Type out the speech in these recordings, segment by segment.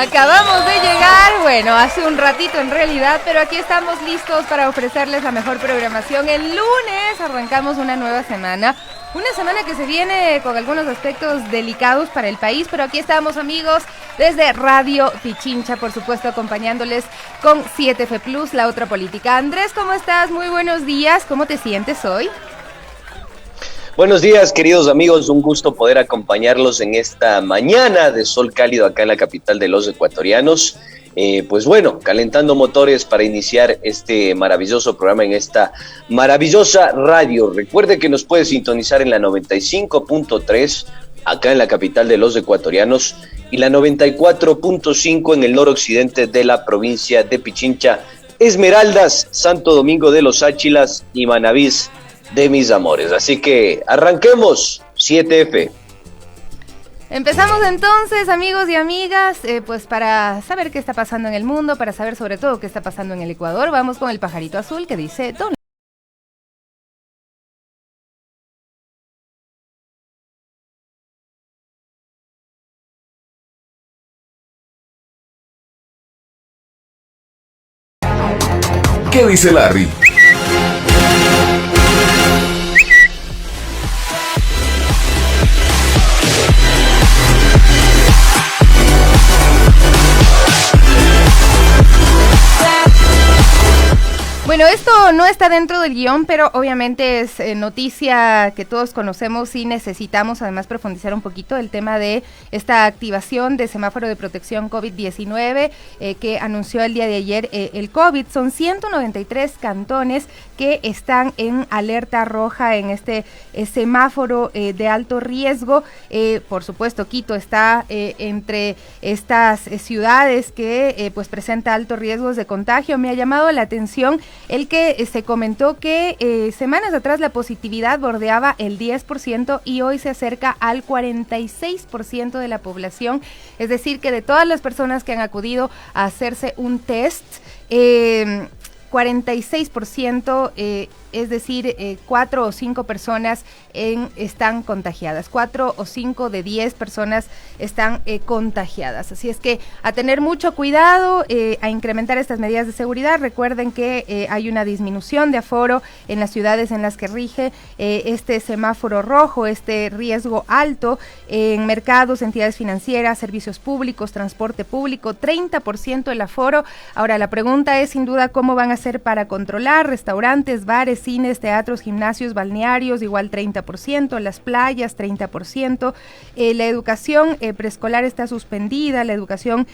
Acabamos de llegar, bueno, hace un ratito en realidad, pero aquí estamos listos para ofrecerles la mejor programación. El lunes arrancamos una nueva semana. Una semana que se viene con algunos aspectos delicados para el país, pero aquí estamos, amigos, desde Radio Pichincha, por supuesto, acompañándoles con 7F Plus, la otra política. Andrés, ¿cómo estás? Muy buenos días. ¿Cómo te sientes hoy? Buenos días, queridos amigos. Un gusto poder acompañarlos en esta mañana de sol cálido acá en la capital de los ecuatorianos. Pues bueno, calentando motores para iniciar este maravilloso programa en esta maravillosa radio. Recuerde que nos puede sintonizar en la 95.3 acá en la capital de los ecuatorianos y la 94.5 en el noroccidente de la provincia de Pichincha, Esmeraldas, Santo Domingo de los Áchilas y Manabís de mis amores. Así que arranquemos 7F. Empezamos entonces, amigos y amigas, pues para saber qué está pasando en el mundo, para saber sobre todo qué está pasando en el Ecuador, vamos con el pajarito azul que dice Don. ¿Qué dice Larry? Bueno, esto no está dentro del guión, pero obviamente es noticia que todos conocemos y necesitamos además profundizar un poquito el tema de esta activación de semáforo de protección COVID-19 que anunció el día de ayer el COVID. Son 193 cantones que están en alerta roja en este semáforo de alto riesgo. Por supuesto, Quito está entre estas ciudades que pues presenta altos riesgos de contagio. Me ha llamado la atención el que se comentó que semanas atrás la positividad bordeaba el 10% y hoy se acerca al 46% de la población. Es decir, que de todas las personas que han acudido a hacerse un test, 46%, es decir, 4 o 5 personas están contagiadas. 4 o 5 de 10 personas están contagiadas. Así es que a tener mucho cuidado, a incrementar estas medidas de seguridad. Recuerden que hay una disminución de aforo en las ciudades en las que rige este semáforo rojo, este riesgo alto, en mercados, entidades financieras, servicios públicos, transporte público, 30% el aforo. Ahora, la pregunta es sin duda cómo van a hacer para controlar restaurantes, bares, cines, teatros, gimnasios, balnearios, igual 30%, las playas 30%, la educación preescolar está suspendida, la educación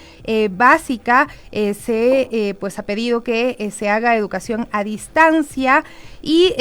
básica se pues ha pedido que se haga educación a distancia y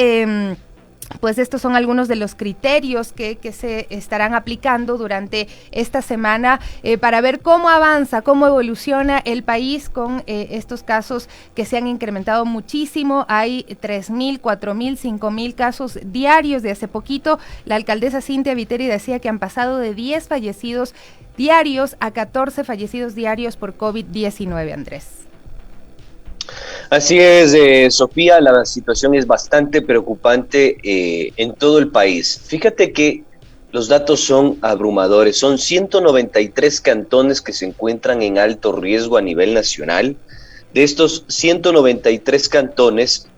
pues estos son algunos de los criterios que se estarán aplicando durante esta semana para ver cómo avanza, cómo evoluciona el país con estos casos que se han incrementado muchísimo. Hay 3.000, 4.000, 5.000 casos diarios. De hace poquito, la alcaldesa Cintia Viteri decía que han pasado de 10 fallecidos diarios a 14 fallecidos diarios por COVID-19, Andrés. Así es, Sofía, la situación es bastante preocupante en todo el país. Fíjate que los datos son abrumadores. Son 193 cantones que se encuentran en alto riesgo a nivel nacional. De estos 193 cantones,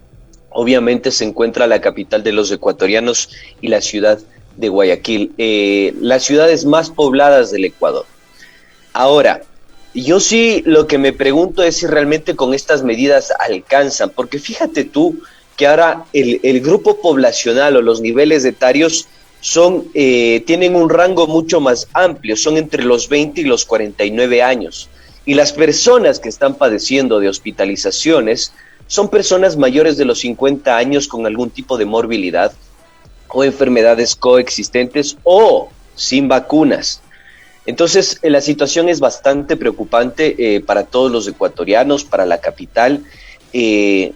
obviamente se encuentra la capital de los ecuatorianos y la ciudad de Guayaquil, las ciudades más pobladas del Ecuador. Ahora, yo sí lo que me pregunto es si realmente con estas medidas alcanzan, porque fíjate tú que ahora el grupo poblacional o los niveles etarios tienen un rango mucho más amplio, son entre los 20 y los 49 años. Y las personas que están padeciendo de hospitalizaciones son personas mayores de los 50 años con algún tipo de morbilidad o enfermedades coexistentes o sin vacunas. Entonces, la situación es bastante preocupante para todos los ecuatorianos, para la capital.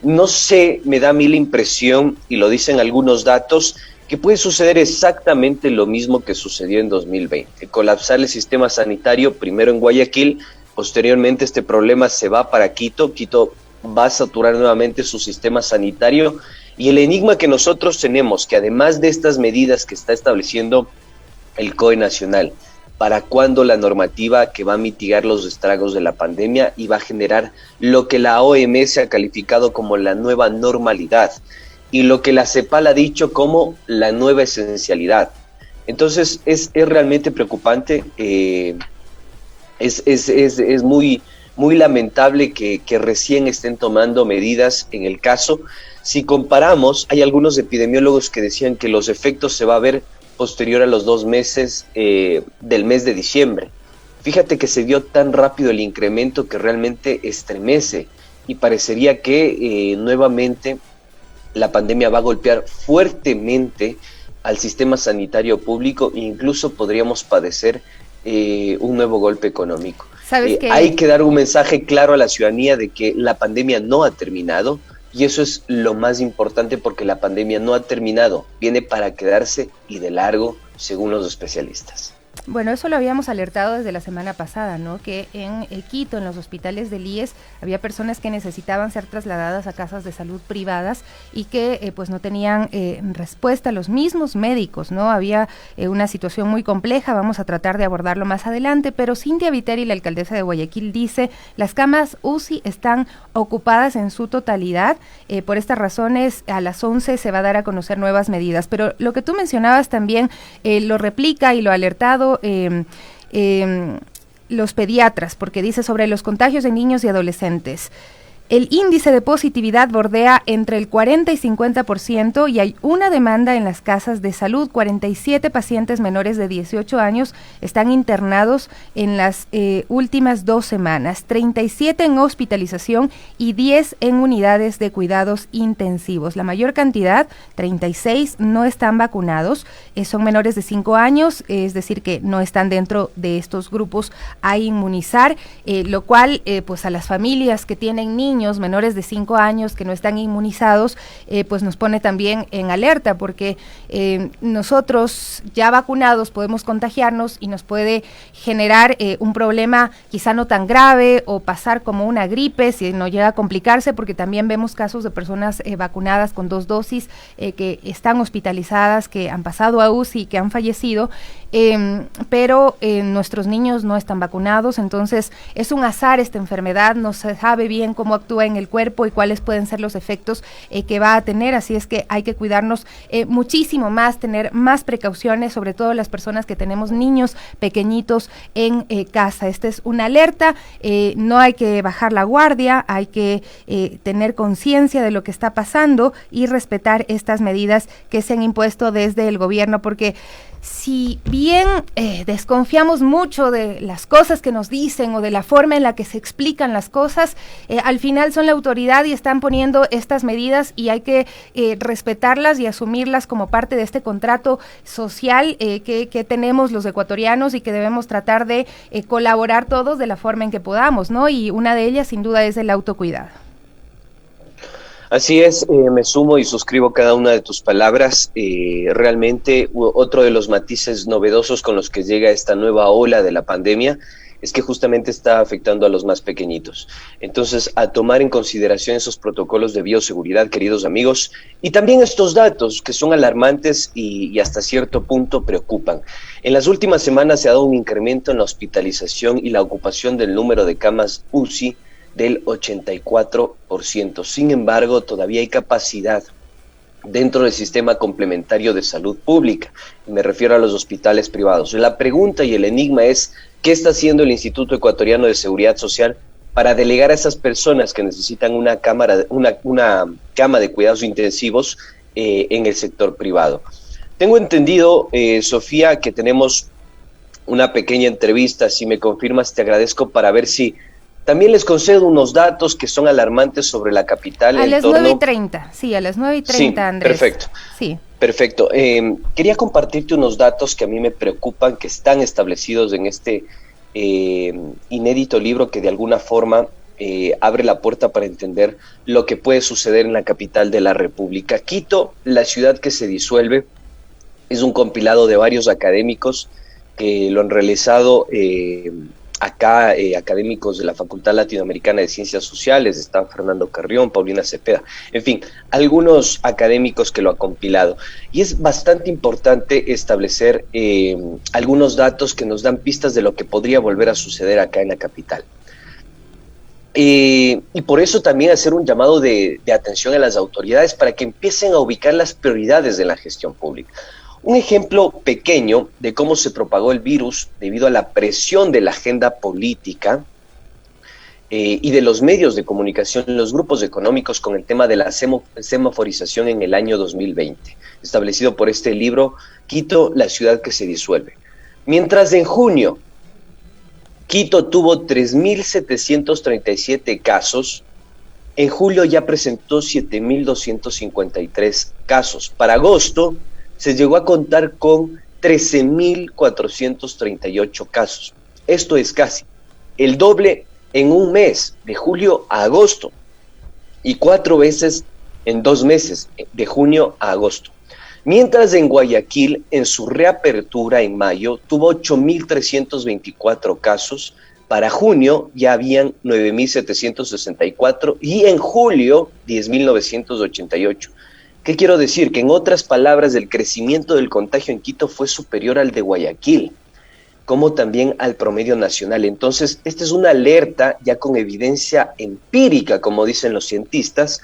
No sé, me da a mí la impresión, y lo dicen algunos datos, que puede suceder exactamente lo mismo que sucedió en 2020. Colapsar el sistema sanitario, primero en Guayaquil, posteriormente este problema se va para Quito. Quito va a saturar nuevamente su sistema sanitario. Y el enigma que nosotros tenemos, que además de estas medidas que está estableciendo el COE nacional, para cuándo la normativa que va a mitigar los estragos de la pandemia y va a generar lo que la OMS ha calificado como la nueva normalidad y lo que la CEPAL ha dicho como la nueva esencialidad. Entonces es realmente preocupante, es muy lamentable que recién estén tomando medidas en el caso. Si comparamos, hay algunos epidemiólogos que decían que los efectos se va a ver posterior a los 2 meses del mes de diciembre. Fíjate que se dio tan rápido el incremento que realmente estremece y parecería que nuevamente la pandemia va a golpear fuertemente al sistema sanitario público e incluso podríamos padecer un nuevo golpe económico. ¿Sabes qué? Hay que dar un mensaje claro a la ciudadanía de que la pandemia no ha terminado. Y eso es lo más importante porque la pandemia no ha terminado, viene para quedarse y de largo, según los especialistas. Bueno, eso lo habíamos alertado desde la semana pasada, ¿no? Que en Quito, en los hospitales del IES, había personas que necesitaban ser trasladadas a casas de salud privadas y que pues no tenían respuesta a los mismos médicos, ¿no? Había una situación muy compleja, vamos a tratar de abordarlo más adelante, pero Cintia Viteri, la alcaldesa de Guayaquil, dice, las camas UCI están ocupadas en su totalidad, por estas razones a las 11 se va a dar a conocer nuevas medidas, pero lo que tú mencionabas también lo replica y lo ha alertado los pediatras, porque dice sobre los contagios de niños y adolescentes. El índice de positividad bordea entre el 40 y 50% y hay una demanda en las casas de salud. 47 pacientes menores de 18 años están internados en las últimas 2 semanas, 37 en hospitalización y 10 en unidades de cuidados intensivos. La mayor cantidad, 36, no están vacunados, son menores de 5 años, es decir, que no están dentro de estos grupos a inmunizar, lo cual pues a las familias que tienen niños menores de 5 años que no están inmunizados, pues nos pone también en alerta porque nosotros ya vacunados podemos contagiarnos y nos puede generar un problema quizá no tan grave o pasar como una gripe si no llega a complicarse, porque también vemos casos de personas vacunadas con 2 dosis que están hospitalizadas, que han pasado a UCI y que han fallecido, pero nuestros niños no están vacunados, entonces es un azar esta enfermedad, no se sabe bien cómo actúa en el cuerpo y cuáles pueden ser los efectos que va a tener, así es que hay que cuidarnos muchísimo más, tener más precauciones, sobre todo las personas que tenemos niños pequeñitos en casa. Esta es una alerta, no hay que bajar la guardia, hay que tener conciencia de lo que está pasando y respetar estas medidas que se han impuesto desde el gobierno, porque si bien desconfiamos mucho de las cosas que nos dicen o de la forma en la que se explican las cosas, al final son la autoridad y están poniendo estas medidas y hay que respetarlas y asumirlas como parte de este contrato social que tenemos los ecuatorianos y que debemos tratar de colaborar todos de la forma en que podamos, ¿no? Y una de ellas sin duda es el autocuidado. Así es, me sumo y suscribo cada una de tus palabras. Realmente otro de los matices novedosos con los que llega esta nueva ola de la pandemia es que justamente está afectando a los más pequeñitos. Entonces, a tomar en consideración esos protocolos de bioseguridad, queridos amigos, y también estos datos que son alarmantes y hasta cierto punto preocupan. En las últimas semanas se ha dado un incremento en la hospitalización y la ocupación del número de camas UCI del 84%. Sin embargo, todavía hay capacidad dentro del sistema complementario de salud pública. Me refiero a los hospitales privados. La pregunta y el enigma es, ¿qué está haciendo el Instituto Ecuatoriano de Seguridad Social para delegar a esas personas que necesitan una cama de cuidados intensivos en el sector privado? Tengo entendido, Sofía, que tenemos una pequeña entrevista. Si me confirmas, te agradezco para ver si también les concedo unos datos que son alarmantes sobre la capital. A las 9:30, sí, a las 9:30, sí, Andrés. Perfecto. Sí. Perfecto. Quería compartirte unos datos que a mí me preocupan, que están establecidos en este inédito libro que de alguna forma abre la puerta para entender lo que puede suceder en la capital de la República. Quito, la ciudad que se disuelve, es un compilado de varios académicos que lo han realizado acá académicos de la Facultad Latinoamericana de Ciencias Sociales, está Fernando Carrión, Paulina Cepeda, en fin, algunos académicos que lo han compilado. Y es bastante importante establecer algunos datos que nos dan pistas de lo que podría volver a suceder acá en la capital. Y por eso también hacer un llamado de atención a las autoridades para que empiecen a ubicar las prioridades de la gestión pública. Un ejemplo pequeño de cómo se propagó el virus debido a la presión de la agenda política y de los medios de comunicación, los grupos económicos con el tema de la semaforización en el año 2020, establecido por este libro, Quito, la ciudad que se disuelve. Mientras en junio Quito tuvo 3.737 casos, en julio ya presentó 7.253 casos. Para agosto se llegó a contar con 13.438 casos. Esto es casi el doble en un mes, de julio a agosto, y 4 veces en 2 meses, de junio a agosto. Mientras en Guayaquil, en su reapertura en mayo, tuvo 8.324 casos, para junio ya habían 9.764 y en julio 10.988. ¿Qué quiero decir? Que en otras palabras, el crecimiento del contagio en Quito fue superior al de Guayaquil, como también al promedio nacional. Entonces, esta es una alerta ya con evidencia empírica, como dicen los cientistas,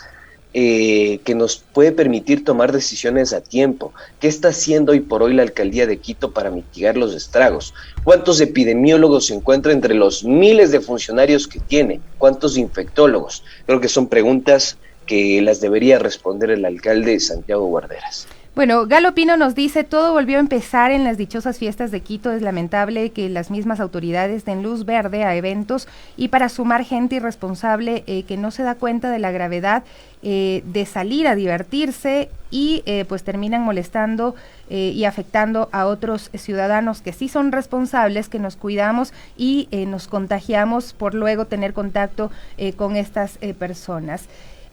que nos puede permitir tomar decisiones a tiempo. ¿Qué está haciendo hoy por hoy la alcaldía de Quito para mitigar los estragos? ¿Cuántos epidemiólogos se encuentran entre los miles de funcionarios que tiene? ¿Cuántos infectólogos? Creo que son preguntas que las debería responder el alcalde Santiago Guarderas. Bueno, Galo Pino nos dice, todo volvió a empezar en las dichosas fiestas de Quito. Es lamentable que las mismas autoridades den luz verde a eventos y para sumar gente irresponsable que no se da cuenta de la gravedad de salir a divertirse y pues terminan molestando y afectando a otros ciudadanos que sí son responsables, que nos cuidamos y nos contagiamos por luego tener contacto con estas personas.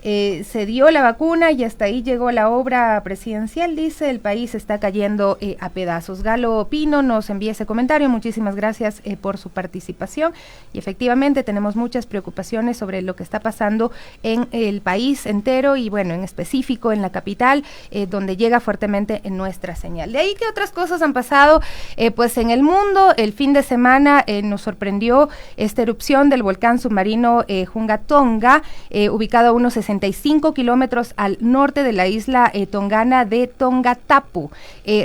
Se dio la vacuna y hasta ahí llegó la obra presidencial, dice, el país está cayendo a pedazos. Galo Pino nos envía ese comentario, muchísimas gracias por su participación y efectivamente tenemos muchas preocupaciones sobre lo que está pasando en el país entero y bueno, en específico en la capital, donde llega fuertemente en nuestra señal. De ahí que otras cosas han pasado, pues en el mundo, el fin de semana nos sorprendió esta erupción del volcán submarino Hunga-Tonga, ubicado a unos 65 kilómetros al norte de la isla tongana de Tongatapu.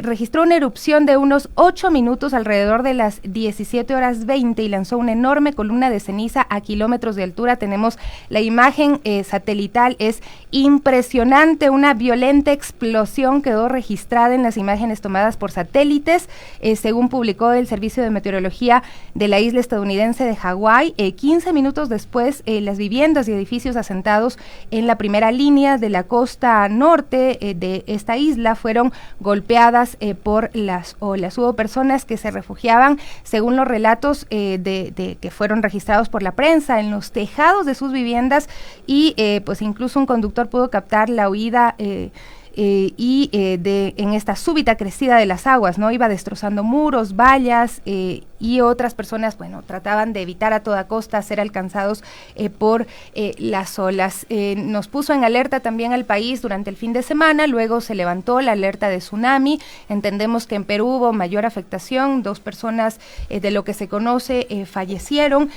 Registró una erupción de unos 8 minutos alrededor de las 17:20 y lanzó una enorme columna de ceniza a kilómetros de altura. Tenemos la imagen satelital, es impresionante, una violenta explosión quedó registrada en las imágenes tomadas por satélites, según publicó el Servicio de Meteorología de la isla estadounidense de Hawái. 15 minutos después, las viviendas y edificios asentados en la primera línea de la costa norte de esta isla fueron golpeadas por las olas. Hubo personas que se refugiaban, según los relatos de que fueron registrados por la prensa, en los tejados de sus viviendas y pues incluso un conductor pudo captar la huida en esta súbita crecida de las aguas, ¿no? Iba destrozando muros, vallas y otras personas, bueno, trataban de evitar a toda costa ser alcanzados por las olas. Nos puso en alerta también al país durante el fin de semana, luego se levantó la alerta de tsunami. Entendemos que en Perú hubo mayor afectación, 2 personas de lo que se conoce fallecieron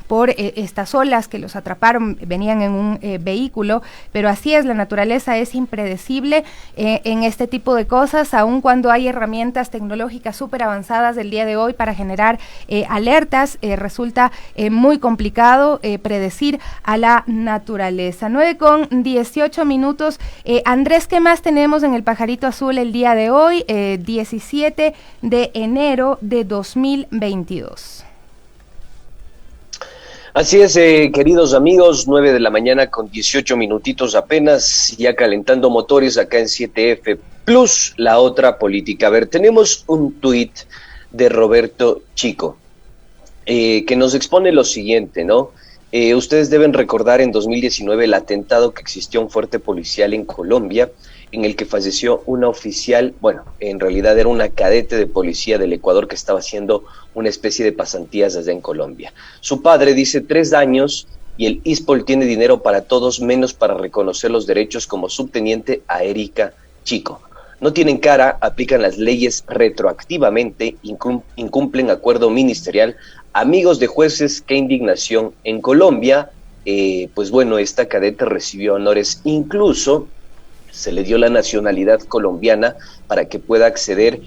por estas olas que los atraparon, venían en un vehículo, pero así es, la naturaleza es impredecible en este tipo de cosas, aun cuando hay herramientas tecnológicas súper avanzadas del día de hoy para generar alertas, resulta muy complicado predecir a la naturaleza. 9:18. Andrés, ¿qué más tenemos en el Pajarito Azul el día de hoy? 17 de enero de 2022. Así es, queridos amigos, 9 de la mañana con 18 minutitos apenas, ya calentando motores acá en 7F Plus, la otra política. A ver, tenemos un tuit de Roberto Chico, que nos expone lo siguiente, ¿no? Ustedes deben recordar en 2019 el atentado que existió a un fuerte policial en Colombia, en el que falleció una oficial, bueno, en realidad era una cadete de policía del Ecuador que estaba haciendo una especie de pasantías allá en Colombia. Su padre dice 3 años y el ISPOL tiene dinero para todos menos para reconocer los derechos como subteniente a Erika Chico. No tienen cara, aplican las leyes retroactivamente, incumplen acuerdo ministerial. Amigos de jueces, qué indignación. En Colombia, pues bueno, esta cadete recibió honores, incluso se le dio la nacionalidad colombiana para que pueda acceder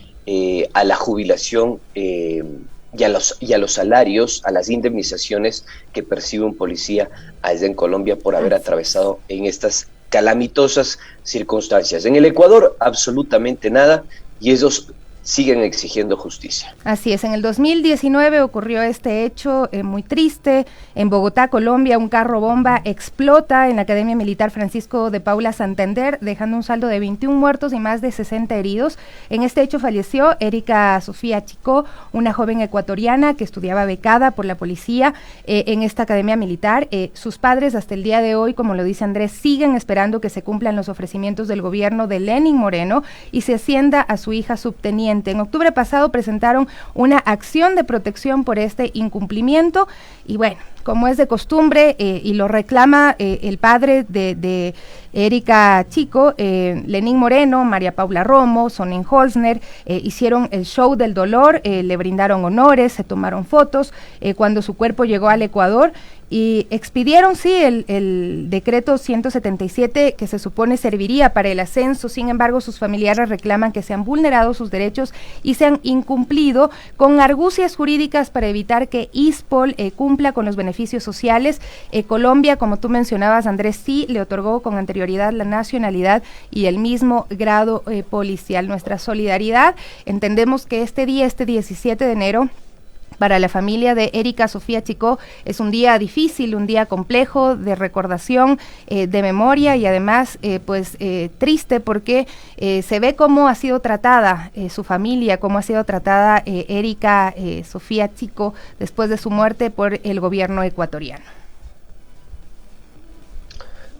a la jubilación y a los salarios, a las indemnizaciones que percibe un policía allá en Colombia por haber atravesado en estas calamitosas circunstancias. En el Ecuador, absolutamente nada, y ellos siguen exigiendo justicia. Así es, en el 2019 ocurrió este hecho muy triste. En Bogotá, Colombia, un carro bomba explota en la Academia Militar Francisco de Paula Santander, dejando un saldo de 21 muertos y más de 60 heridos. En este hecho falleció Erika Sofía Chico, una joven ecuatoriana que estudiaba becada por la policía en esta Academia Militar. Sus padres hasta el día de hoy, como lo dice Andrés, siguen esperando que se cumplan los ofrecimientos del gobierno de Lenín Moreno y se ascienda a su hija subteniente. En octubre pasado presentaron una acción de protección por este incumplimiento y bueno, como es de costumbre y lo reclama el padre de Erika Chico, Lenín Moreno, María Paula Romo, Sonen Holzner, hicieron el show del dolor, le brindaron honores, se tomaron fotos cuando su cuerpo llegó al Ecuador y expidieron, sí, el decreto 177 que se supone serviría para el ascenso. Sin embargo, sus familiares reclaman que se han vulnerado sus derechos y se han incumplido con argucias jurídicas para evitar que ISPOL cumpla con los beneficios sociales. Colombia, como tú mencionabas, Andrés, sí le otorgó con anterioridad la nacionalidad y el mismo grado policial. Nuestra solidaridad, entendemos que este día, este 17 de enero, para la familia de Erika Sofía Chico es un día difícil, un día complejo de recordación, de memoria y además triste porque se ve cómo ha sido tratada su familia, cómo ha sido tratada Erika Sofía Chico después de su muerte por el gobierno ecuatoriano.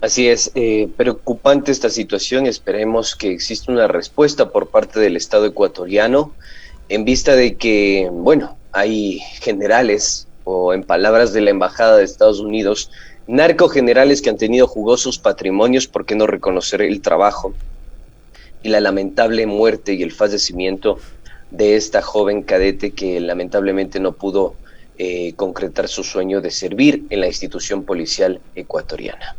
Así es, preocupante esta situación. Esperemos que exista una respuesta por parte del Estado ecuatoriano en vista de que, bueno, hay generales, o en palabras de la Embajada de Estados Unidos, narcogenerales que han tenido jugosos patrimonios, ¿por qué no reconocer el trabajo y la lamentable muerte y el fallecimiento de esta joven cadete que lamentablemente no pudo concretar su sueño de servir en la institución policial ecuatoriana?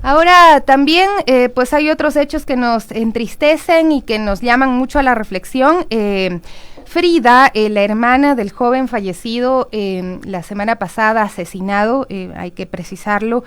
Ahora también pues hay otros hechos que nos entristecen y que nos llaman mucho a la reflexión. Frida, la hermana del joven fallecido la semana pasada, asesinado, hay que precisarlo,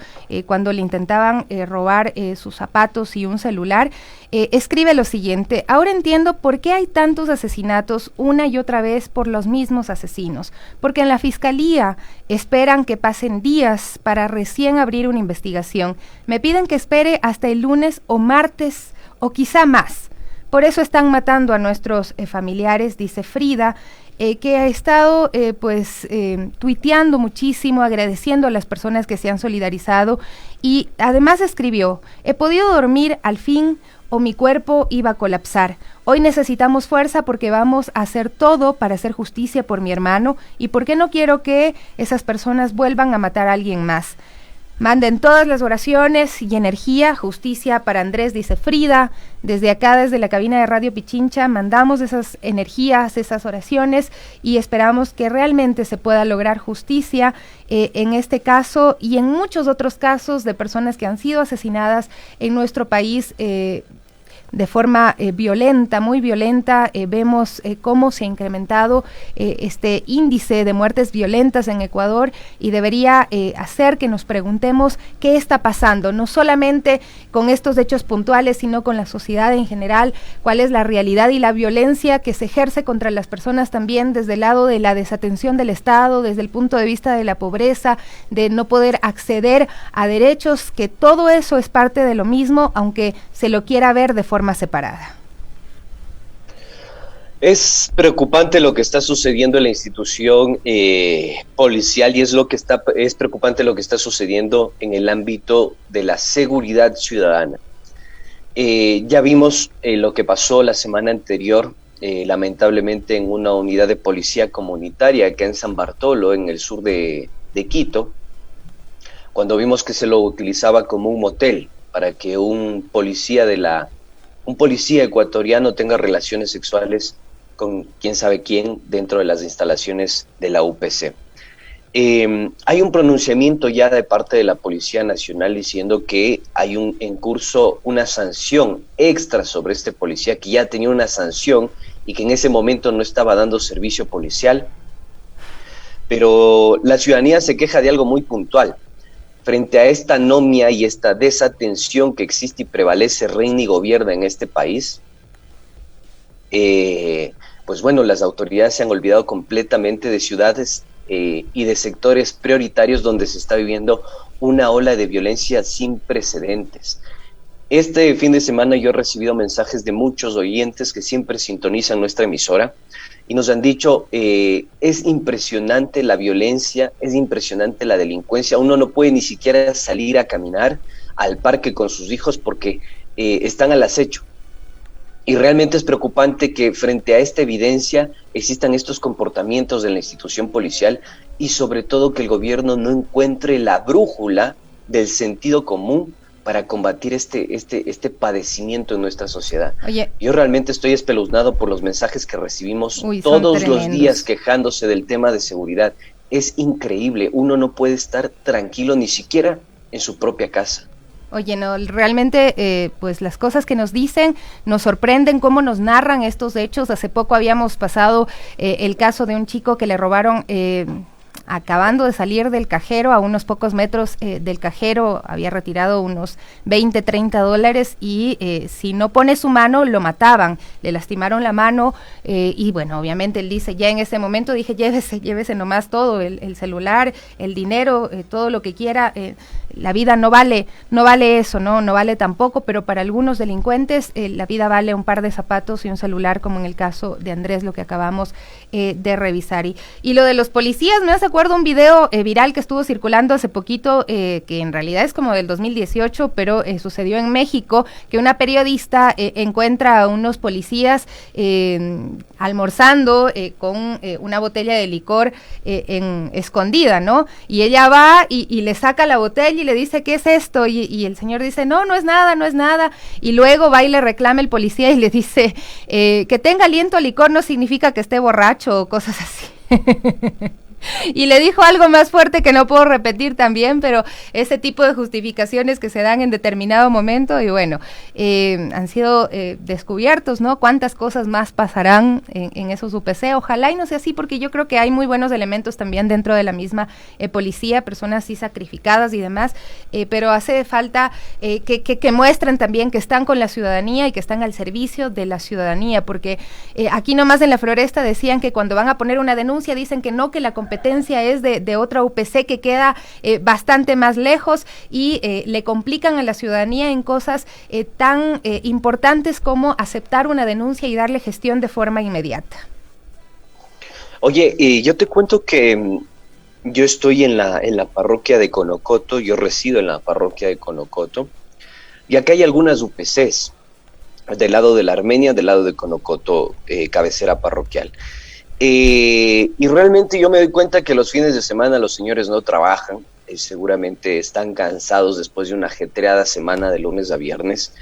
cuando le intentaban robar sus zapatos y un celular, escribe lo siguiente: ahora entiendo por qué hay tantos asesinatos una y otra vez por los mismos asesinos, porque en la fiscalía esperan que pasen días para recién abrir una investigación, me piden que espere hasta el lunes o martes o quizá más. Por eso están matando a nuestros familiares, dice Frida, que ha estado tuiteando muchísimo, agradeciendo a las personas que se han solidarizado y además escribió: he podido dormir al fin o mi cuerpo iba a colapsar. Hoy necesitamos fuerza porque vamos a hacer todo para hacer justicia por mi hermano y porque no quiero que esas personas vuelvan a matar a alguien más. Manden todas las oraciones y energía, justicia para Andrés, dice Frida. Desde acá, desde la cabina de Radio Pichincha, mandamos esas energías, esas oraciones y esperamos que realmente se pueda lograr justicia en este caso y en muchos otros casos de personas que han sido asesinadas en nuestro país de forma violenta, muy violenta. Vemos cómo se ha incrementado este índice de muertes violentas en Ecuador y debería hacer que nos preguntemos qué está pasando, no solamente con estos hechos puntuales, sino con la sociedad en general, cuál es la realidad y la violencia que se ejerce contra las personas también desde el lado de la desatención del Estado, desde el punto de vista de la pobreza, de no poder acceder a derechos, que todo eso es parte de lo mismo, aunque se lo quiera ver de forma separada. Es preocupante lo que está sucediendo en la institución policial y es preocupante lo que está sucediendo en el ámbito de la seguridad ciudadana. Ya vimos lo que pasó la semana anterior, lamentablemente en una unidad de policía comunitaria acá en San Bartolo, en el sur de Quito, cuando vimos que se lo utilizaba como un motel para que un policía ecuatoriano tenga relaciones sexuales con quién sabe quién dentro de las instalaciones de la UPC. Hay un pronunciamiento ya de parte de la Policía Nacional diciendo que hay en curso una sanción extra sobre este policía, que ya tenía una sanción y que en ese momento no estaba dando servicio policial. Pero la ciudadanía se queja de algo muy puntual. Frente a esta anomia y esta desatención que existe y prevalece, reina y gobierna en este país, pues bueno, las autoridades se han olvidado completamente de ciudades y de sectores prioritarios donde se está viviendo una ola de violencia sin precedentes. Este fin de semana yo he recibido mensajes de muchos oyentes que siempre sintonizan nuestra emisora y nos han dicho, es impresionante la violencia, es impresionante la delincuencia, uno no puede ni siquiera salir a caminar al parque con sus hijos porque están al acecho. Y realmente es preocupante que frente a esta evidencia existan estos comportamientos de la institución policial y sobre todo que el gobierno no encuentre la brújula del sentido común para combatir este padecimiento en nuestra sociedad. Oye, yo realmente estoy espeluznado por los mensajes que recibimos todos los días quejándose del tema de seguridad. Es increíble, uno no puede estar tranquilo ni siquiera en su propia casa. Oye, no, realmente pues las cosas que nos dicen nos sorprenden, cómo nos narran estos hechos. Hace poco habíamos pasado el caso de un chico que le robaron acabando de salir del cajero, a unos pocos metros del cajero, había retirado unos 20, 30 dólares y si no pone su mano, lo mataban, le lastimaron la mano y bueno, obviamente él dice, ya en ese momento dije, llévese nomás todo, el celular, el dinero, todo lo que quiera, la vida no vale eso, no vale tampoco, pero para algunos delincuentes la vida vale un par de zapatos y un celular, como en el caso de Andrés, lo que acabamos de revisar. Y lo de los policías, me hace acuerdo un video viral que estuvo circulando hace poquito, que en realidad es como del 2018, pero sucedió en México, que una periodista encuentra a unos policías almorzando con una botella de licor escondida, ¿no? Y ella va y le saca la botella y le dice, ¿qué es esto? Y el señor dice, no es nada. Y luego va y le reclama el policía y le dice, que tenga aliento a licor no significa que esté borracho o cosas así. Y le dijo algo más fuerte que no puedo repetir también, pero ese tipo de justificaciones que se dan en determinado momento y bueno, han sido descubiertos, ¿no? ¿Cuántas cosas más pasarán en esos UPC? Ojalá y no sea así, porque yo creo que hay muy buenos elementos también dentro de la misma policía, personas sí sacrificadas y demás, pero hace falta que muestren también que están con la ciudadanía y que están al servicio de la ciudadanía, porque aquí nomás en la Floresta decían que cuando van a poner una denuncia dicen que no, que la competencia es de otra UPC que queda bastante más lejos y le complican a la ciudadanía en cosas tan importantes como aceptar una denuncia y darle gestión de forma inmediata. Oye, yo te cuento que yo estoy en la parroquia de Conocoto, yo resido en la parroquia de Conocoto, y acá hay algunas UPCs, del lado de la Armenia, del lado de Conocoto, cabecera parroquial. Y realmente yo me doy cuenta que los fines de semana los señores no trabajan, seguramente están cansados después de una ajetreada semana de lunes a viernes,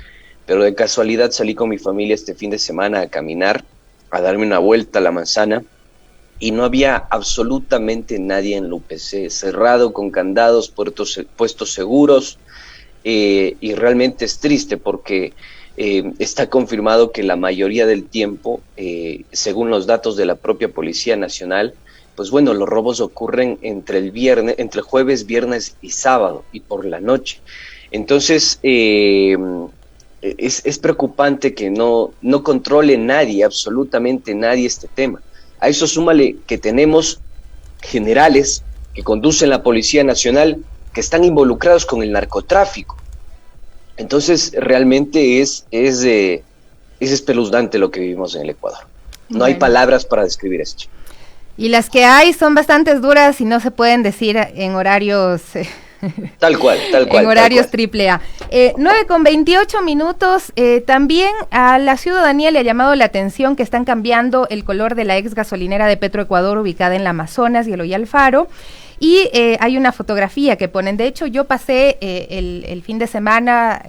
pero de casualidad salí con mi familia este fin de semana a caminar, a darme una vuelta a la manzana, y no había absolutamente nadie en la UPC, cerrado con candados, puestos seguros, y realmente es triste porque está confirmado que la mayoría del tiempo, según los datos de la propia Policía Nacional, pues bueno, los robos ocurren entre jueves, viernes y sábado y por la noche. Entonces, es preocupante que no controle nadie, absolutamente nadie este tema. A eso súmale que tenemos generales que conducen la Policía Nacional que están involucrados con el narcotráfico. Entonces, realmente es espeluznante lo que vivimos en el Ecuador. No hay palabras para describir esto. Y las que hay son bastante duras y no se pueden decir en horarios Tal cual. En horarios triple A. 9:28 también a la ciudadanía le ha llamado la atención que están cambiando el color de la ex gasolinera de Petroecuador ubicada en la Amazonas y Eloy Alfaro. Y hay una fotografía que ponen. De hecho, yo pasé el fin de semana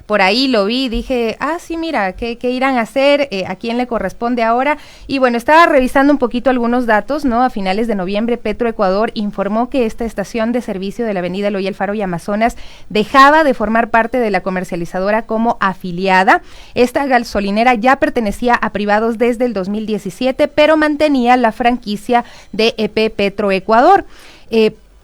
por ahí, lo vi, dije, sí, mira, ¿qué irán a hacer? ¿A quién le corresponde ahora? Y bueno, estaba revisando un poquito algunos datos, ¿no? A finales de noviembre, Petroecuador informó que esta estación de servicio de la avenida Eloy Alfaro y Amazonas dejaba de formar parte de la comercializadora como afiliada. Esta gasolinera ya pertenecía a privados desde el 2017, pero mantenía la franquicia de EP Petroecuador.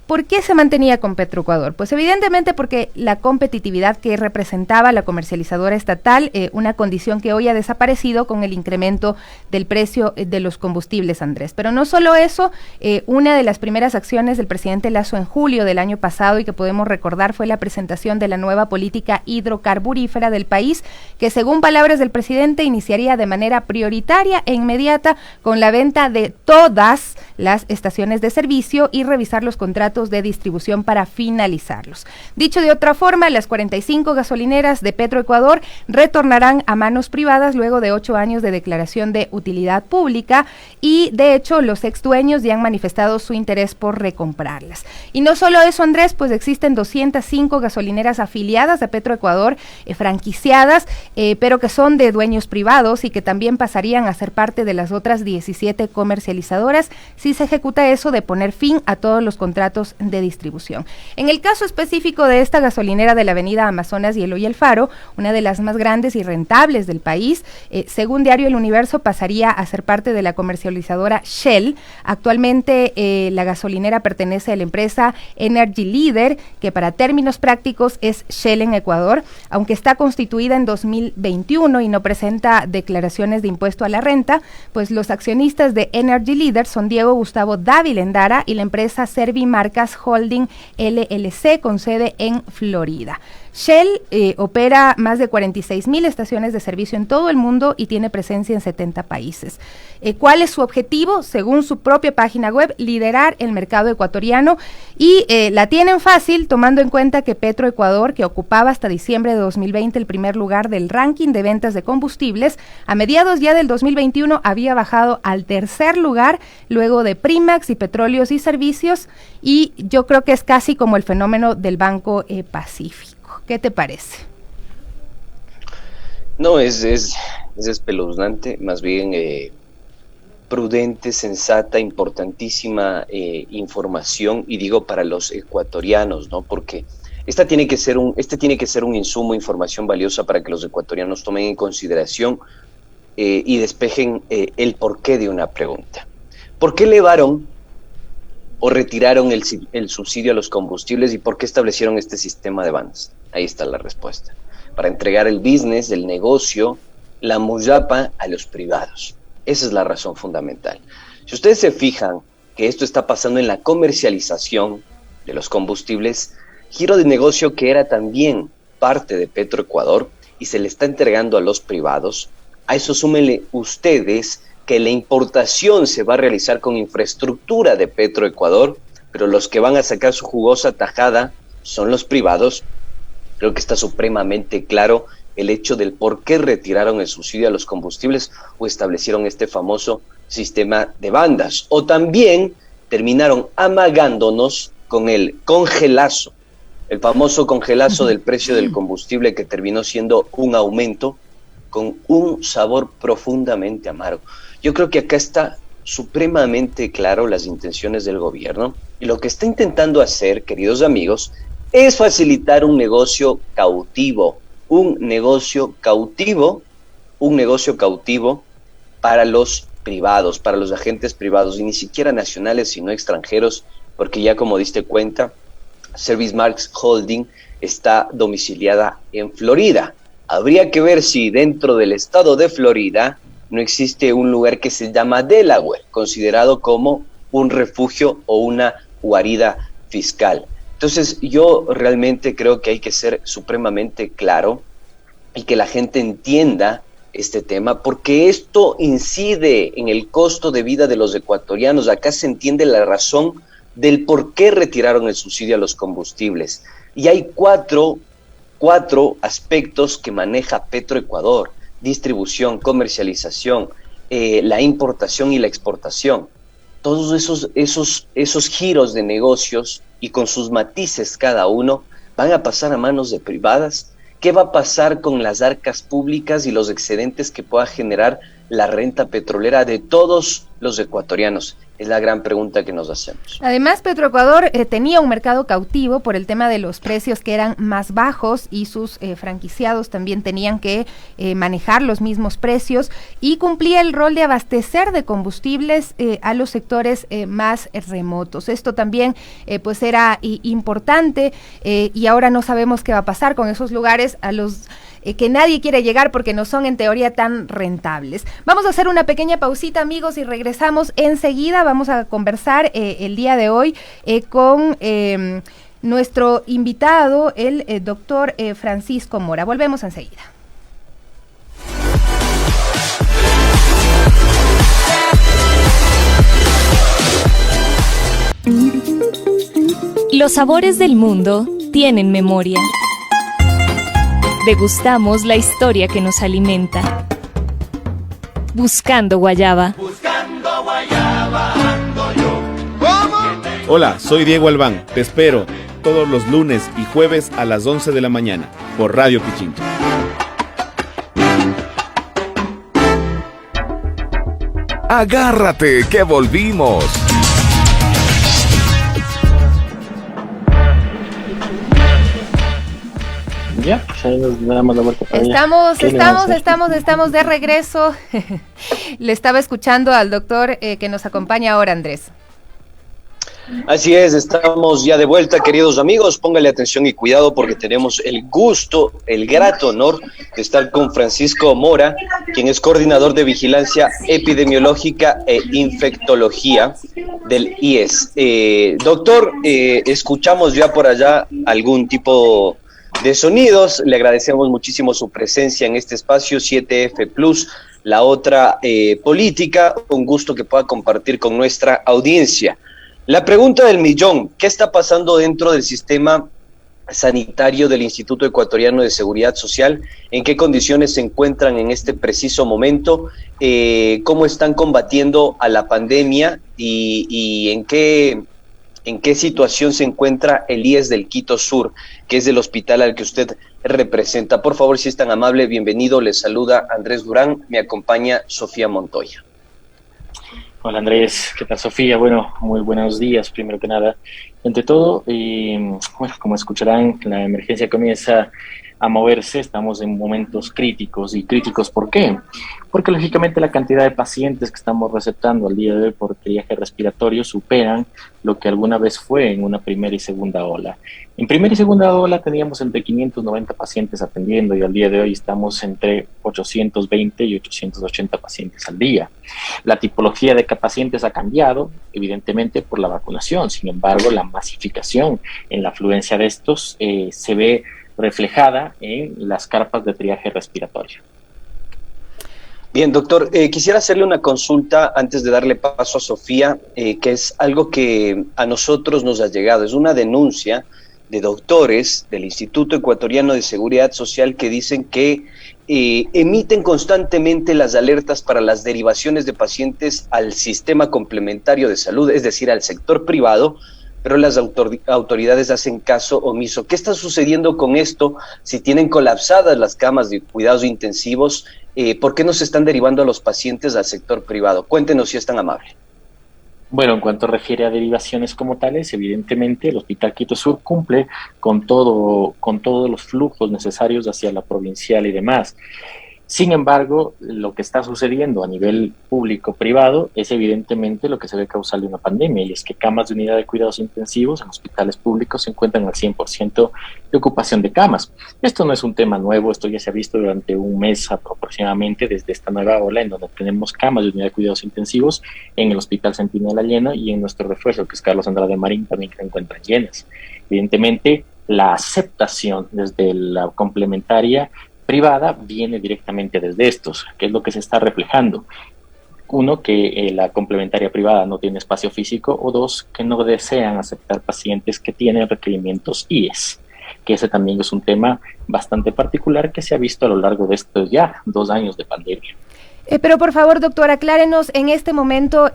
¿Por qué se mantenía con Petroecuador? Pues evidentemente porque la competitividad que representaba la comercializadora estatal, una condición que hoy ha desaparecido con el incremento del precio de los combustibles, Andrés. Pero no solo eso, una de las primeras acciones del presidente Lasso en julio del año pasado y que podemos recordar fue la presentación de la nueva política hidrocarburífera del país, que según palabras del presidente iniciaría de manera prioritaria e inmediata con la venta de todas las estaciones de servicio y revisar los contratos de distribución para finalizarlos. Dicho de otra forma, las 45 gasolineras de Petroecuador retornarán a manos privadas luego de 8 años de declaración de utilidad pública y de hecho los ex dueños ya han manifestado su interés por recomprarlas. Y no solo eso, Andrés, pues existen 205 gasolineras afiliadas a Petroecuador, franquiciadas, pero que son de dueños privados y que también pasarían a ser parte de las otras 17 comercializadoras si se ejecuta eso de poner fin a todos los contratos de distribución. En el caso específico de esta gasolinera de la avenida Amazonas y Eloy Alfaro, una de las más grandes y rentables del país, según Diario El Universo pasaría a ser parte de la comercializadora Shell. Actualmente la gasolinera pertenece a la empresa Energy Leader, que para términos prácticos es Shell en Ecuador, aunque está constituida en 2021 y no presenta declaraciones de impuesto a la renta, pues los accionistas de Energy Leader son Diego Gustavo Dávila Endara y la empresa Servimarcas Holding LLC con sede en Florida. Shell opera más de 46,000 estaciones de servicio en todo el mundo y tiene presencia en 70 países. ¿Cuál es su objetivo? Según su propia página web, liderar el mercado ecuatoriano y la tienen fácil tomando en cuenta que Petroecuador, que ocupaba hasta diciembre de 2020 el primer lugar del ranking de ventas de combustibles, a mediados ya del 2021 había bajado al tercer lugar luego de Primax y Petróleos y Servicios, y yo creo que es casi como el fenómeno del Banco Pacífico. ¿Qué te parece? No, es espeluznante, más bien prudente, sensata, importantísima información, y digo para los ecuatorianos, ¿no? Porque este tiene que ser un insumo, información valiosa para que los ecuatorianos tomen en consideración y despejen el porqué de una pregunta. ¿Por qué elevaron o retiraron el subsidio a los combustibles y por qué establecieron este sistema de bandas? Ahí está la respuesta. Para entregar el business, el negocio, la muyapa a los privados. Esa es la razón fundamental. Si ustedes se fijan que esto está pasando en la comercialización de los combustibles, giro de negocio que era también parte de Petroecuador y se le está entregando a los privados, a eso súmenle ustedes que la importación se va a realizar con infraestructura de Petroecuador, pero los que van a sacar su jugosa tajada son los privados. Creo que está supremamente claro el hecho del por qué retiraron el subsidio a los combustibles o establecieron este famoso sistema de bandas. O también terminaron amagándonos con el congelazo, el famoso congelazo del precio del combustible, que terminó siendo un aumento con un sabor profundamente amargo. Yo creo que acá está supremamente claro las intenciones del gobierno, y lo que está intentando hacer, queridos amigos, es facilitar un negocio cautivo para los privados, para los agentes privados, y ni siquiera nacionales, sino extranjeros, porque ya como diste cuenta, Servimarcas Holding está domiciliada en Florida. Habría que ver si dentro del estado de Florida no existe un lugar que se llama Delaware, considerado como un refugio o una guarida fiscal. Entonces yo realmente creo que hay que ser supremamente claro y que la gente entienda este tema, porque esto incide en el costo de vida de los ecuatorianos. Acá se entiende la razón del por qué retiraron el subsidio a los combustibles. Y hay cuatro aspectos que maneja Petroecuador: distribución, comercialización, la importación y la exportación. Todos esos giros de negocios, y con sus matices cada uno, van a pasar a manos de privadas. ¿Qué va a pasar con las arcas públicas y los excedentes que pueda generar la renta petrolera de todos los ecuatorianos? Es la gran pregunta que nos hacemos. Además, Petroecuador tenía un mercado cautivo por el tema de los precios que eran más bajos, y sus franquiciados también tenían que manejar los mismos precios, y cumplía el rol de abastecer de combustibles a los sectores más remotos. Esto también pues era importante, y ahora no sabemos qué va a pasar con esos lugares a los que nadie quiere llegar porque no son en teoría tan rentables. Vamos a hacer una pequeña pausita, amigos, y regresamos enseguida. Vamos a conversar el día de hoy con nuestro invitado, el doctor Francisco Mora. Volvemos enseguida. Los sabores del mundo tienen memoria. Degustamos la historia que nos alimenta. Buscando Guayaba. Buscando Guayaba ando yo. ¿Cómo? Hola, soy Diego Albán. Te espero todos los lunes y jueves a las 11 de la mañana por Radio Pichincha. Agárrate que volvimos. Ya, pues ahí nos damos la vuelta para allá. Estamos de regreso. Le estaba escuchando al doctor que nos acompaña ahora, Andrés. Así es, estamos ya de vuelta, queridos amigos. Póngale atención y cuidado, porque tenemos el gusto, el grato honor de estar con Francisco Mora, quien es coordinador de vigilancia epidemiológica e infectología del IES. Doctor, escuchamos ya por allá algún tipo de sonidos. Le agradecemos muchísimo su presencia en este espacio 7F Plus, la otra política. Un gusto que pueda compartir con nuestra audiencia. La pregunta del millón: ¿qué está pasando dentro del sistema sanitario del Instituto Ecuatoriano de Seguridad Social? ¿En qué condiciones se encuentran en este preciso momento? ¿Cómo están combatiendo a la pandemia? ¿Y en qué situación se encuentra el IES del Quito Sur, que es el hospital al que usted representa? Por favor, si es tan amable, bienvenido. Les saluda Andrés Durán, me acompaña Sofía Montoya. Hola Andrés, ¿qué tal Sofía? Bueno, muy buenos días, primero que nada. Entre todo, bueno, como escucharán, la emergencia comienza a moverse, estamos en momentos críticos. ¿Y críticos por qué? Porque lógicamente la cantidad de pacientes que estamos receptando al día de hoy por triaje respiratorio superan lo que alguna vez fue en una primera y segunda ola. En primera y segunda ola teníamos entre 590 pacientes atendiendo, y al día de hoy estamos entre 820 y 880 pacientes al día. La tipología de pacientes ha cambiado, evidentemente por la vacunación. Sin embargo, la masificación en la afluencia de estos se ve reflejada en las carpas de triaje respiratorio. Bien, doctor, quisiera hacerle una consulta antes de darle paso a Sofía, que es algo que a nosotros nos ha llegado. Es una denuncia de doctores del Instituto Ecuatoriano de Seguridad Social que dicen que emiten constantemente las alertas para las derivaciones de pacientes al sistema complementario de salud, es decir, al sector privado, pero las autoridades hacen caso omiso. ¿Qué está sucediendo con esto? Si tienen colapsadas las camas de cuidados intensivos, ¿por qué no se están derivando a los pacientes al sector privado? Cuéntenos, si es tan amable. Bueno, en cuanto refiere a derivaciones como tales, evidentemente el Hospital Quito Sur cumple con todos los flujos necesarios hacia la provincial y demás. Sin embargo, lo que está sucediendo a nivel público-privado es evidentemente lo que se ve causal de una pandemia, y es que camas de unidad de cuidados intensivos en hospitales públicos se encuentran al 100% de ocupación de camas. Esto no es un tema nuevo, esto ya se ha visto durante un mes aproximadamente desde esta nueva ola, en donde tenemos camas de unidad de cuidados intensivos en el Hospital Centinela lleno, y en nuestro refuerzo, que es Carlos Andrade Marín, también que se encuentran llenas. Evidentemente, la aceptación desde la complementaria privada viene directamente desde estos, que es lo que se está reflejando. Uno, que la complementaria privada no tiene espacio físico, o dos, que no desean aceptar pacientes que tienen requerimientos IES, que ese también es un tema bastante particular que se ha visto a lo largo de estos ya 2 años de pandemia. Pero por favor, doctor, aclárenos en este momento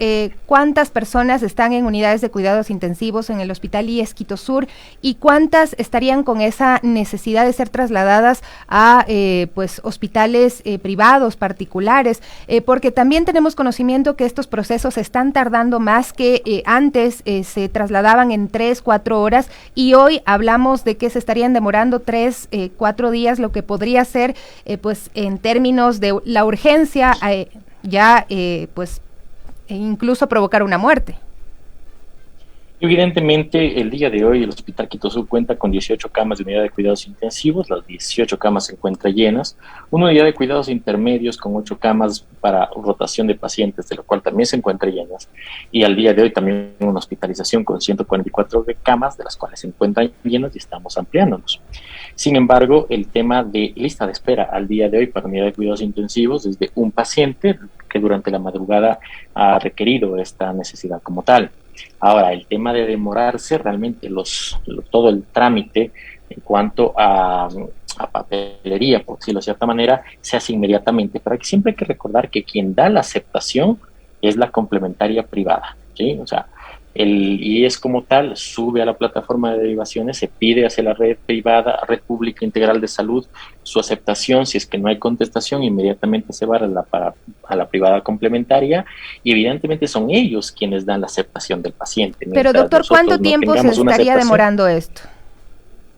cuántas personas están en unidades de cuidados intensivos en el Hospital IES Quito Sur y cuántas estarían con esa necesidad de ser trasladadas a pues hospitales privados, particulares, porque también tenemos conocimiento que estos procesos están tardando más que antes se trasladaban en 3-4 horas y hoy hablamos de que se estarían demorando 3-4 días, lo que podría ser pues en términos de la urgencia pues incluso provocar una muerte. Evidentemente, el día de hoy el Hospital Quito Sur cuenta con 18 camas de unidad de cuidados intensivos, las 18 camas se encuentran llenas, una unidad de cuidados intermedios con 8 camas para rotación de pacientes, de lo cual también se encuentran llenas, y al día de hoy también una hospitalización con 144 camas, de las cuales se encuentran llenas y estamos ampliándonos. Sin embargo, el tema de lista de espera al día de hoy para unidad de cuidados intensivos es de un paciente que durante la madrugada ha requerido esta necesidad como tal. Ahora, el tema de demorarse, realmente todo el trámite en cuanto a papelería, por decirlo de cierta manera, se hace inmediatamente, pero siempre hay que recordar que quien da la aceptación es la complementaria privada, ¿sí? O sea, el IES como tal sube a la plataforma de derivaciones, se pide hacia la red privada, red pública integral de salud, su aceptación. Si es que no hay contestación, inmediatamente se va a la privada complementaria y evidentemente son ellos quienes dan la aceptación del paciente. Pero doctor, ¿cuánto tiempo se estaría demorando esto?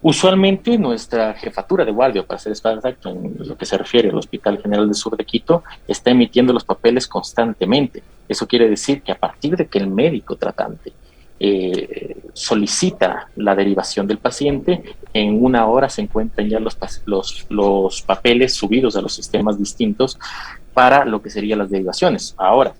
Usualmente nuestra jefatura de guardia, para ser exacto, en lo que se refiere al Hospital General del Sur de Quito, está emitiendo los papeles constantemente. Eso quiere decir que a partir de que el médico tratante solicita la derivación del paciente, en 1 hora se encuentran ya los papeles subidos a los sistemas distintos para lo que serían las derivaciones. Ahora,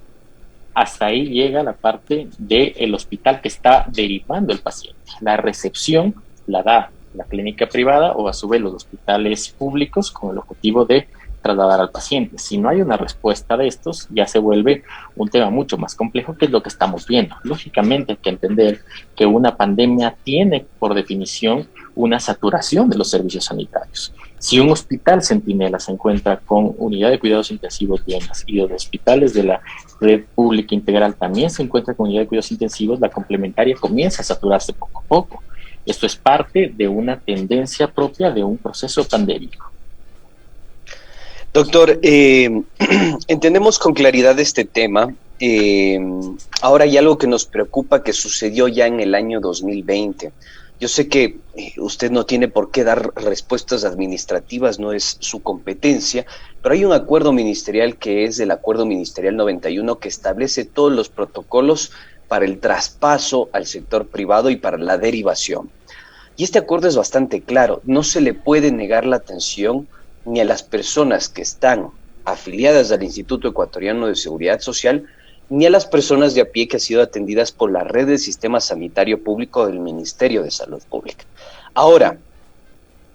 hasta ahí llega la parte del hospital que está derivando el paciente. La recepción la da la clínica privada o a su vez los hospitales públicos con el objetivo de trasladar al paciente. Si no hay una respuesta de estos, ya se vuelve un tema mucho más complejo, que es lo que estamos viendo. Lógicamente hay que entender que una pandemia tiene por definición una saturación de los servicios sanitarios. Si un hospital centinela se encuentra con unidad de cuidados intensivos llenas y los hospitales de la red pública integral también se encuentran con unidad de cuidados intensivos, la complementaria comienza a saturarse poco a poco. Esto es parte de una tendencia propia de un proceso pandémico. Doctor, entendemos con claridad este tema. Ahora hay algo que nos preocupa que sucedió ya en el año 2020. Yo sé que usted no tiene por qué dar respuestas administrativas, no es su competencia, pero hay un acuerdo ministerial que es el Acuerdo Ministerial 91 que establece todos los protocolos para el traspaso al sector privado y para la derivación. Y este acuerdo es bastante claro, no se le puede negar la atención ni a las personas que están afiliadas al Instituto Ecuatoriano de Seguridad Social, ni a las personas de a pie que han sido atendidas por la red del Sistema Sanitario Público del Ministerio de Salud Pública. Ahora,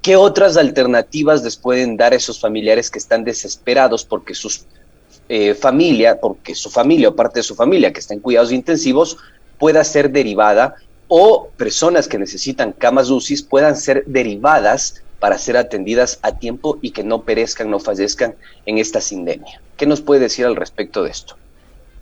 ¿qué otras alternativas les pueden dar a esos familiares que están desesperados porque su familia o parte de su familia que está en cuidados intensivos pueda ser derivada, o personas que necesitan camas UCI puedan ser derivadas para ser atendidas a tiempo y que no perezcan, no fallezcan en esta sindemia? ¿Qué nos puede decir al respecto de esto?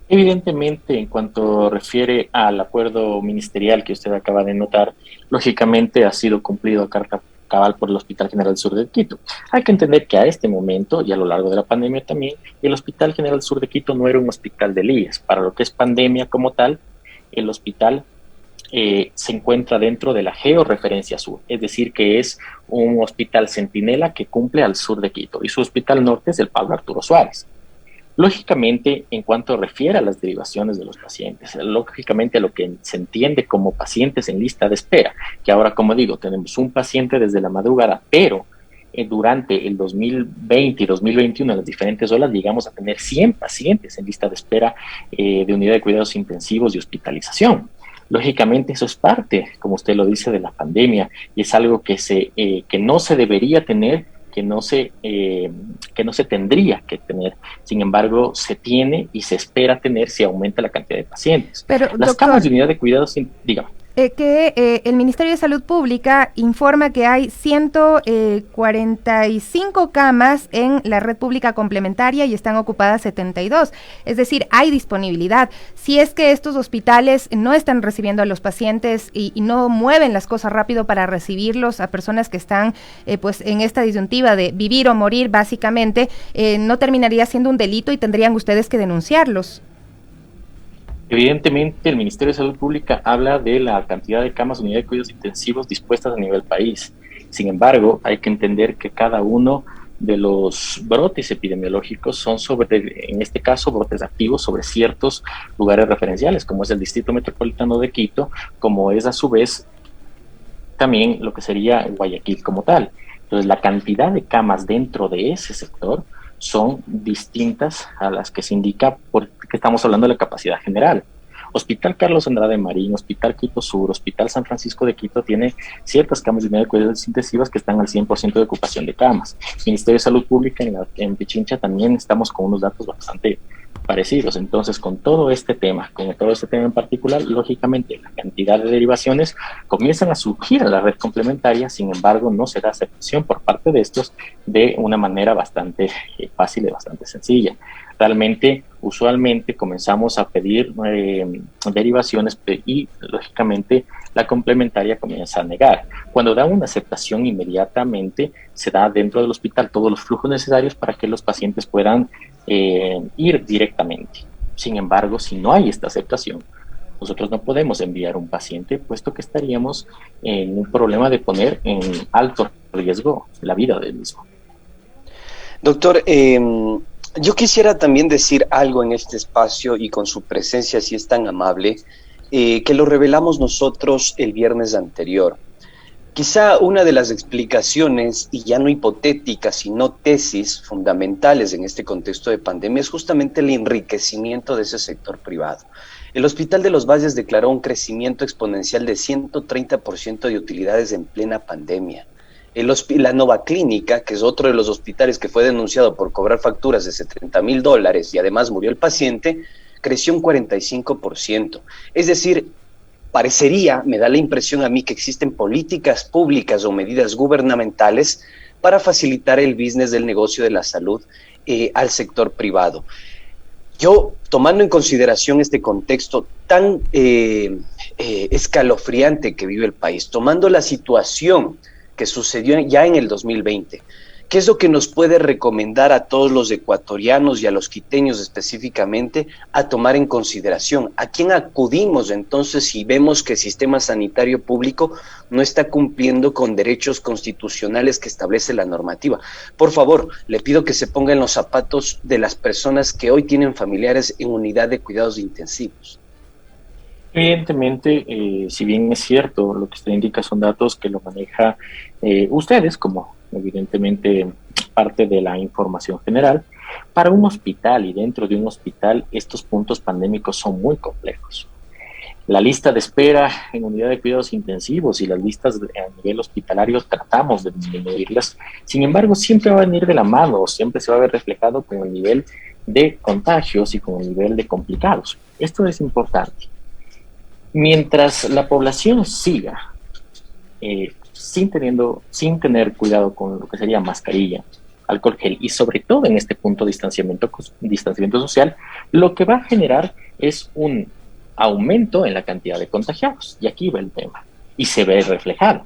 Evidentemente, en cuanto refiere al acuerdo ministerial que usted acaba de notar, lógicamente ha sido cumplido a carta cabal por el Hospital General del Sur de Quito. Hay que entender que a este momento, y a lo largo de la pandemia también, el Hospital General del Sur de Quito no era un hospital del IES. Para lo que es pandemia como tal, el hospital se encuentra dentro de la georreferencia sur, es decir, que es un hospital centinela que cumple al sur de Quito, y su hospital norte es el Pablo Arturo Suárez. Lógicamente, en cuanto refiere a las derivaciones de los pacientes, lógicamente a lo que se entiende como pacientes en lista de espera, que ahora, como digo, tenemos un paciente desde la madrugada, pero durante el 2020 y 2021, en las diferentes olas, llegamos a tener 100 pacientes en lista de espera de unidad de cuidados intensivos y hospitalización. Lógicamente eso es parte, como usted lo dice, de la pandemia, y es algo que no se debería tener, que no se tendría que tener. Sin embargo, se tiene y se espera tener si aumenta la cantidad de pacientes. Pero, Las doctor, camas de unidad de cuidados, dígame. El Ministerio de Salud Pública informa que hay 145 camas en la red pública complementaria y están ocupadas 72. Es decir, hay disponibilidad. Si es que estos hospitales no están recibiendo a los pacientes y no mueven las cosas rápido para recibirlos a personas que están pues en esta disyuntiva de vivir o morir, básicamente, no terminaría siendo un delito y tendrían ustedes que denunciarlos. Evidentemente, el Ministerio de Salud Pública habla de la cantidad de camas de unidad de cuidados intensivos dispuestas a nivel país. Sin embargo, hay que entender que cada uno de los brotes epidemiológicos son en este caso, brotes activos sobre ciertos lugares referenciales, como es el Distrito Metropolitano de Quito, como es a su vez también lo que sería Guayaquil como tal. Entonces, la cantidad de camas dentro de ese sector son distintas a las que se indica porque estamos hablando de la capacidad general. Hospital Carlos Andrade Marín, Hospital Quito Sur, Hospital San Francisco de Quito tiene ciertas camas de unidad de cuidados intensivos que están al 100% de ocupación de camas. Ministerio de Salud Pública en Pichincha también estamos con unos datos bastante parecidos. Entonces, con todo este tema en particular, lógicamente la cantidad de derivaciones comienzan a surgir a la red complementaria, sin embargo, no se da aceptación por parte de estos de una manera bastante fácil y bastante sencilla. Realmente, usualmente comenzamos a pedir derivaciones y, lógicamente, la complementaria comienza a negar. Cuando da una aceptación, inmediatamente se da dentro del hospital todos los flujos necesarios para que los pacientes puedan ir directamente. Sin embargo, si no hay esta aceptación, nosotros no podemos enviar un paciente, puesto que estaríamos en un problema de poner en alto riesgo la vida del mismo. Doctor, yo quisiera también decir algo en este espacio y con su presencia, si es tan amable, que lo revelamos nosotros el viernes anterior. Quizá una de las explicaciones, y ya no hipotéticas, sino tesis fundamentales en este contexto de pandemia, es justamente el enriquecimiento de ese sector privado. El Hospital de los Valles declaró un crecimiento exponencial de 130% de utilidades en plena pandemia. La Nova Clínica, que es otro de los hospitales que fue denunciado por cobrar facturas de $70,000 y además murió el paciente, creció un 45%. Es decir, parecería, me da la impresión a mí, que existen políticas públicas o medidas gubernamentales para facilitar el business del negocio de la salud al sector privado. Yo, tomando en consideración este contexto tan escalofriante que vive el país, tomando la situación que sucedió ya en el 2020, ¿qué es lo que nos puede recomendar a todos los ecuatorianos y a los quiteños específicamente a tomar en consideración? ¿A quién acudimos entonces si vemos que el sistema sanitario público no está cumpliendo con derechos constitucionales que establece la normativa? Por favor, le pido que se ponga en los zapatos de las personas que hoy tienen familiares en unidad de cuidados intensivos. Evidentemente, si bien es cierto, lo que usted indica son datos que lo maneja ustedes como evidentemente parte de la información general. Para un hospital y dentro de un hospital, estos puntos pandémicos son muy complejos. La lista de espera en unidad de cuidados intensivos y las listas a nivel hospitalario tratamos de disminuirlas. Sin embargo, siempre va a venir de la mano, siempre se va a ver reflejado con el nivel de contagios y con el nivel de complicados. Esto es importante. Mientras la población siga sin tener cuidado con lo que sería mascarilla, alcohol gel y sobre todo en este punto distanciamiento social, lo que va a generar es un aumento en la cantidad de contagiados. Y aquí va el tema. Y se ve reflejado.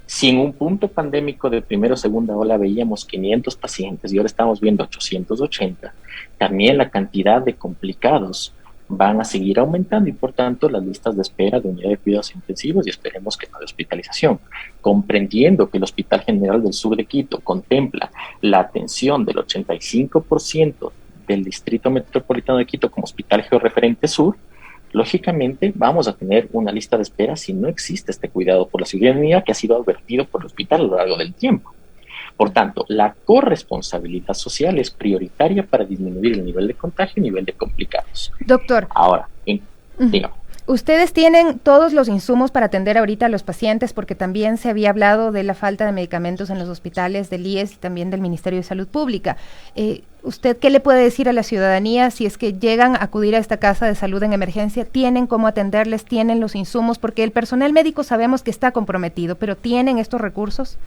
Si en un punto pandémico de primera o segunda ola veíamos 500 pacientes y ahora estamos viendo 880, también la cantidad de complicados van a seguir aumentando y por tanto las listas de espera de unidad de cuidados intensivos y esperemos que no de hospitalización. Comprendiendo que el Hospital General del Sur de Quito contempla la atención del 85% del Distrito Metropolitano de Quito como Hospital Georreferente Sur, lógicamente vamos a tener una lista de espera si no existe este cuidado por la ciudadanía que ha sido advertido por el hospital a lo largo del tiempo. Por tanto, la corresponsabilidad social es prioritaria para disminuir el nivel de contagio y el nivel de complicados. Doctor. Ahora, digamos. ¿Ustedes tienen todos los insumos para atender ahorita a los pacientes? Porque también se había hablado de la falta de medicamentos en los hospitales del IES y también del Ministerio de Salud Pública. ¿Usted qué le puede decir a la ciudadanía si es que llegan a acudir a esta casa de salud en emergencia? ¿Tienen cómo atenderles? ¿Tienen los insumos? Porque el personal médico sabemos que está comprometido, pero ¿tienen estos recursos?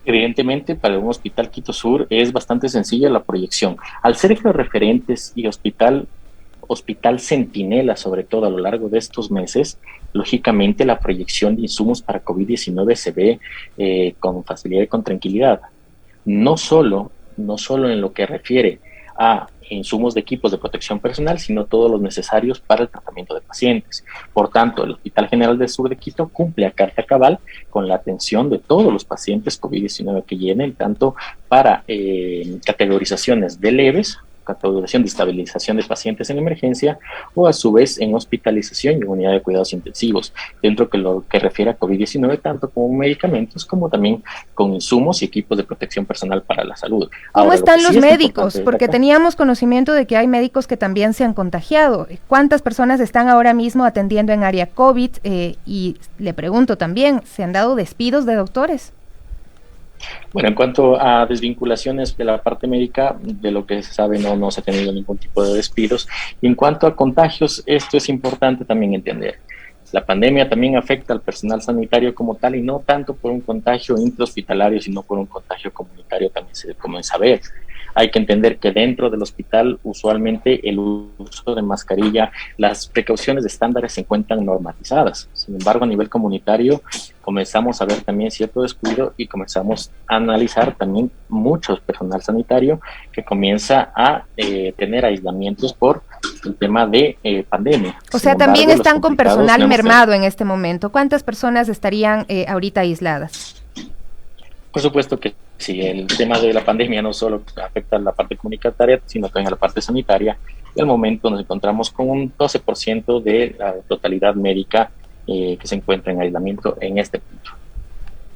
Evidentemente, para un hospital Quito Sur es bastante sencilla la proyección. Al ser referentes y hospital centinela, sobre todo a lo largo de estos meses, lógicamente la proyección de insumos para COVID-19 se ve con facilidad y con tranquilidad. No solo en lo que refiere a insumos de equipos de protección personal, sino todos los necesarios para el tratamiento de pacientes. Por tanto, el Hospital General del Sur de Quito cumple a carta cabal con la atención de todos los pacientes COVID-19 que llenen, tanto para categorizaciones de leves, categorización de estabilización de pacientes en emergencia, o a su vez en hospitalización y en unidad de cuidados intensivos, dentro de lo que refiere a COVID-19, tanto con medicamentos como también con insumos y equipos de protección personal para la salud. ¿Cómo están los médicos? Porque teníamos conocimiento de que hay médicos que también se han contagiado. ¿Cuántas personas están ahora mismo atendiendo en área COVID? Y le pregunto también, ¿se han dado despidos de doctores? Bueno, en cuanto a desvinculaciones de la parte médica, de lo que se sabe no se ha tenido ningún tipo de despidos. Y en cuanto a contagios, esto es importante también entender. La pandemia también afecta al personal sanitario como tal, y no tanto por un contagio intrahospitalario, sino por un contagio comunitario, también se comienza a ver. Hay que entender que dentro del hospital usualmente el uso de mascarilla, las precauciones estándares se encuentran normatizadas. Sin embargo, a nivel comunitario comenzamos a ver también cierto descuido y comenzamos a analizar también mucho personal sanitario que comienza a tener aislamientos por el tema de pandemia. O sea, también están con personal mermado en este momento. ¿Cuántas personas estarían ahorita aisladas? Por supuesto que sí, el tema de la pandemia no solo afecta a la parte comunitaria, sino también a la parte sanitaria. Y al momento nos encontramos con un 12% de la totalidad médica que se encuentra en aislamiento en este punto.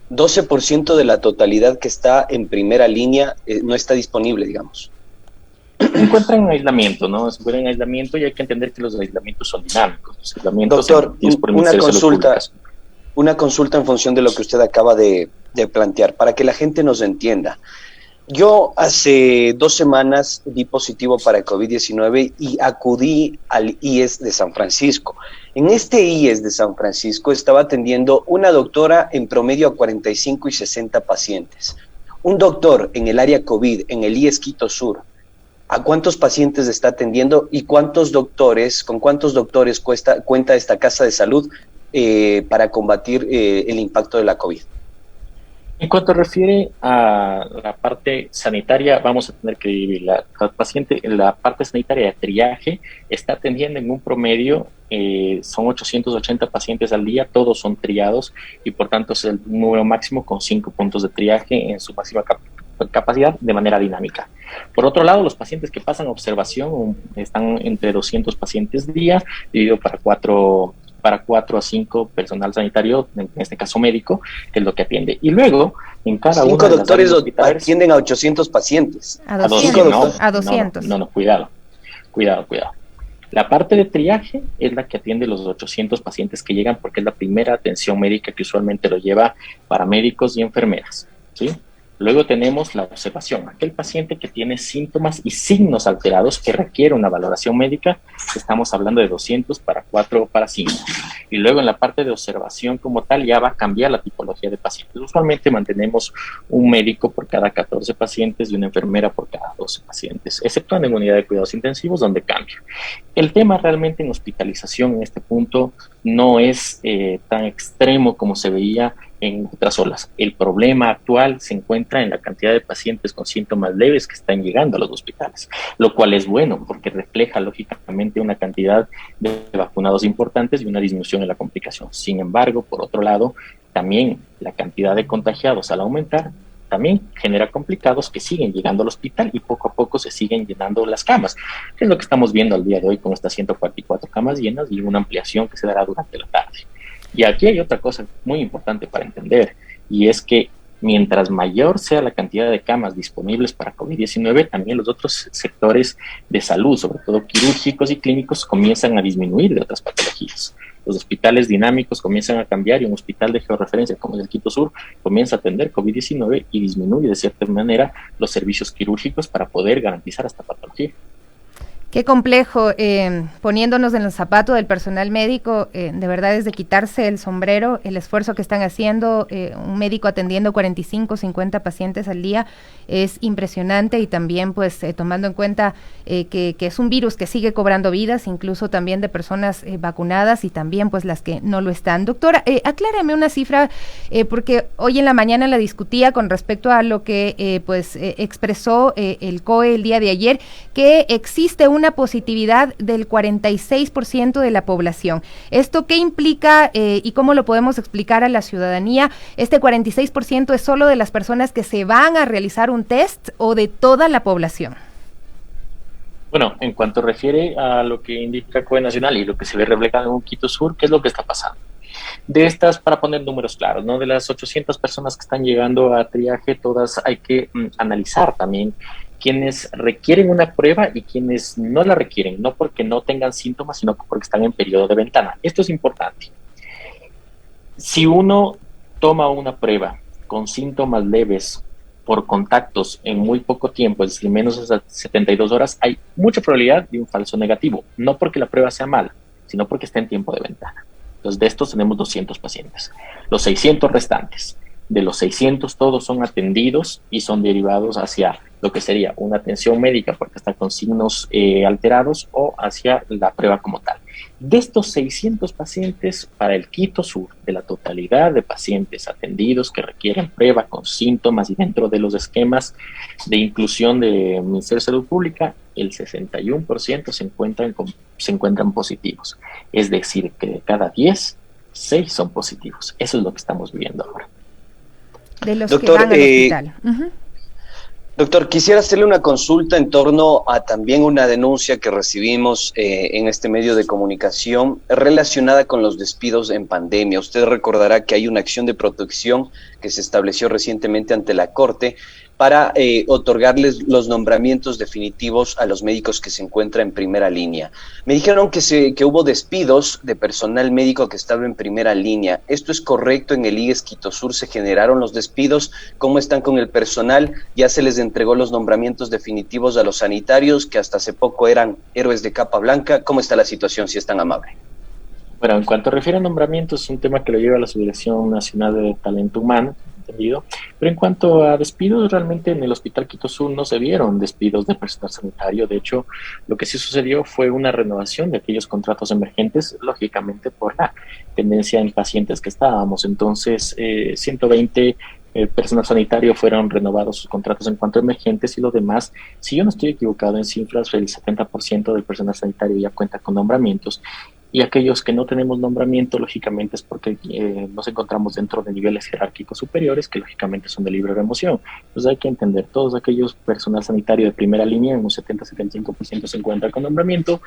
12% de la totalidad que está en primera línea no está disponible, digamos. Se encuentra en aislamiento, ¿no? Se encuentra en aislamiento y hay que entender que los aislamientos son dinámicos. Los aislamientos Doctor, una consulta en función de lo que usted acaba de plantear, para que la gente nos entienda. Yo hace 2 semanas di positivo para COVID-19 y acudí al IES de San Francisco. En este IES de San Francisco estaba atendiendo una doctora en promedio a 45 y 60 pacientes. Un doctor en el área COVID, en el IES Quito Sur, ¿a cuántos pacientes está atendiendo y con cuántos doctores cuenta esta casa de salud para combatir el impacto de la COVID? En cuanto refiere a la parte sanitaria, vamos a tener que dividirla. La parte sanitaria de triaje está atendiendo en un promedio, son 880 pacientes al día, todos son triados y por tanto es el número máximo con 5 puntos de triaje en su máxima capacidad de manera dinámica. Por otro lado, los pacientes que pasan a observación están entre 200 pacientes día, dividido para 4 a 5 personal sanitario, en este caso médico, que es lo que atiende. Y luego, en cada uno de los doctores atienden a 800 pacientes. A 200. A 200. No, cuidado. La parte de triaje es la que atiende los 800 pacientes que llegan porque es la primera atención médica que usualmente lo lleva paramédicos y enfermeras, ¿sí? Luego tenemos la observación, aquel paciente que tiene síntomas y signos alterados que requiere una valoración médica, estamos hablando de 200 para 4 o para 5. Y luego en la parte de observación como tal ya va a cambiar la tipología de pacientes. Usualmente mantenemos un médico por cada 14 pacientes y una enfermera por cada 12 pacientes, excepto en unidad de cuidados intensivos donde cambia. El tema realmente en hospitalización en este punto no es tan extremo como se veía en otras olas. El problema actual se encuentra en la cantidad de pacientes con síntomas leves que están llegando a los hospitales, lo cual es bueno porque refleja lógicamente una cantidad de vacunados importantes y una disminución en la complicación. Sin embargo, por otro lado, también la cantidad de contagiados al aumentar también genera complicados que siguen llegando al hospital y poco a poco se siguen llenando las camas, que es lo que estamos viendo al día de hoy con estas 144 camas llenas y una ampliación que se dará durante la tarde. Y aquí hay otra cosa muy importante para entender, y es que Mientras mayor sea la cantidad de camas disponibles para COVID-19, también los otros sectores de salud, sobre todo quirúrgicos y clínicos, comienzan a disminuir de otras patologías. Los hospitales dinámicos comienzan a cambiar y un hospital de georreferencia como el Quito Sur comienza a atender COVID-19 y disminuye de cierta manera los servicios quirúrgicos para poder garantizar esta patología. Qué complejo, poniéndonos en los zapatos del personal médico, de verdad es de quitarse el sombrero, el esfuerzo que están haciendo, un médico atendiendo 45, 50 pacientes al día, es impresionante, y también pues tomando en cuenta que es un virus que sigue cobrando vidas, incluso también de personas vacunadas y también pues las que no lo están. Doctora, aclárame una cifra, porque hoy en la mañana la discutía con respecto a lo que expresó el COE el día de ayer, que existe una positividad del 46% de la población. ¿Esto qué implica y cómo lo podemos explicar a la ciudadanía? ¿Este 46% es solo de las personas que se van a realizar un test o de toda la población? Bueno, en cuanto refiere a lo que indica COE Nacional y lo que se ve reflejado en Quito Sur, ¿qué es lo que está pasando? De estas, para poner números claros, ¿no? De las 800 personas que están llegando a triaje, todas hay que analizar también quienes requieren una prueba y quienes no la requieren, no porque no tengan síntomas, sino porque están en periodo de ventana. Esto es importante. Si uno toma una prueba con síntomas leves por contactos en muy poco tiempo, es decir, menos de 72 horas, hay mucha probabilidad de un falso negativo, no porque la prueba sea mala, sino porque está en tiempo de ventana. Entonces, de estos tenemos 200 pacientes. Los 600 restantes, de los 600 todos son atendidos y son derivados hacia lo que sería una atención médica porque está con signos alterados o hacia la prueba como tal. De estos 600 pacientes, para el Quito Sur, de la totalidad de pacientes atendidos que requieren prueba con síntomas y dentro de los esquemas de inclusión del Ministerio de Salud Pública, el 61% se encuentran positivos. Es decir, que de cada 10, 6 son positivos. Eso es lo que estamos viviendo ahora. De los doctor, que van al hospital. Doctor, quisiera hacerle una consulta en torno a también una denuncia que recibimos en este medio de comunicación relacionada con los despidos en pandemia. Usted recordará que hay una acción de protección que se estableció recientemente ante la Corte para otorgarles los nombramientos definitivos a los médicos que se encuentran en primera línea. Me dijeron que hubo despidos de personal médico que estaba en primera línea. ¿Esto es correcto? ¿En el IES Quito Sur se generaron los despidos? ¿Cómo están con el personal? ¿Ya se les entregó los nombramientos definitivos a los sanitarios, que hasta hace poco eran héroes de capa blanca? ¿Cómo está la situación, si es tan amable? Bueno, en cuanto refiere a nombramientos, es un tema que lo lleva la Subdirección Nacional de Talento Humano, entendido. Pero en cuanto a despidos, realmente en el Hospital Quito Sur no se vieron despidos de personal sanitario. De hecho, lo que sí sucedió fue una renovación de aquellos contratos emergentes, lógicamente por la tendencia en pacientes que estábamos. Entonces, 120 personal sanitario fueron renovados sus contratos en cuanto a emergentes, y lo demás, si yo no estoy equivocado en cifras, el 70% del personal sanitario ya cuenta con nombramientos. Y aquellos que no tenemos nombramiento, lógicamente es porque nos encontramos dentro de niveles jerárquicos superiores, que lógicamente son de libre remoción. Entonces hay que entender, todos aquellos personal sanitario de primera línea, en un 70-75% se encuentra con nombramiento.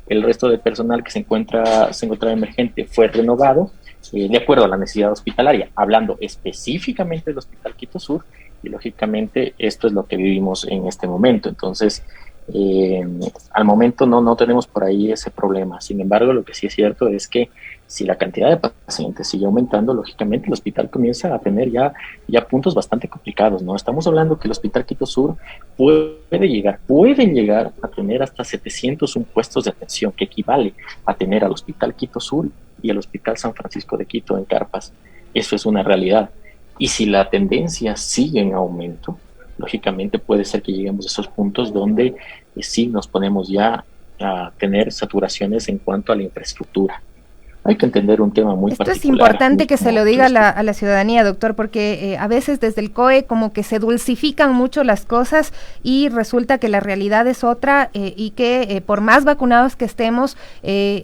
El resto de personal que se encuentra emergente fue renovado de acuerdo a la necesidad hospitalaria, hablando específicamente del Hospital Quito Sur, y lógicamente esto es lo que vivimos en este momento. Entonces, al momento no tenemos por ahí ese problema. Sin embargo, lo que sí es cierto es que si la cantidad de pacientes sigue aumentando, lógicamente el hospital comienza a tener ya puntos bastante complicados, ¿no? Estamos hablando que el Hospital Quito Sur pueden llegar a tener hasta 701 puestos de atención, que equivale a tener al Hospital Quito Sur y al Hospital San Francisco de Quito en carpas. Eso es una realidad. Y si la tendencia sigue en aumento, lógicamente puede ser que lleguemos a esos puntos donde sí nos ponemos ya a tener saturaciones en cuanto a la infraestructura. Hay que entender un tema muy particular. Esto es importante que se lo diga a la ciudadanía, doctor, porque a veces desde el COE como que se dulcifican mucho las cosas y resulta que la realidad es otra, y que por más vacunados que estemos,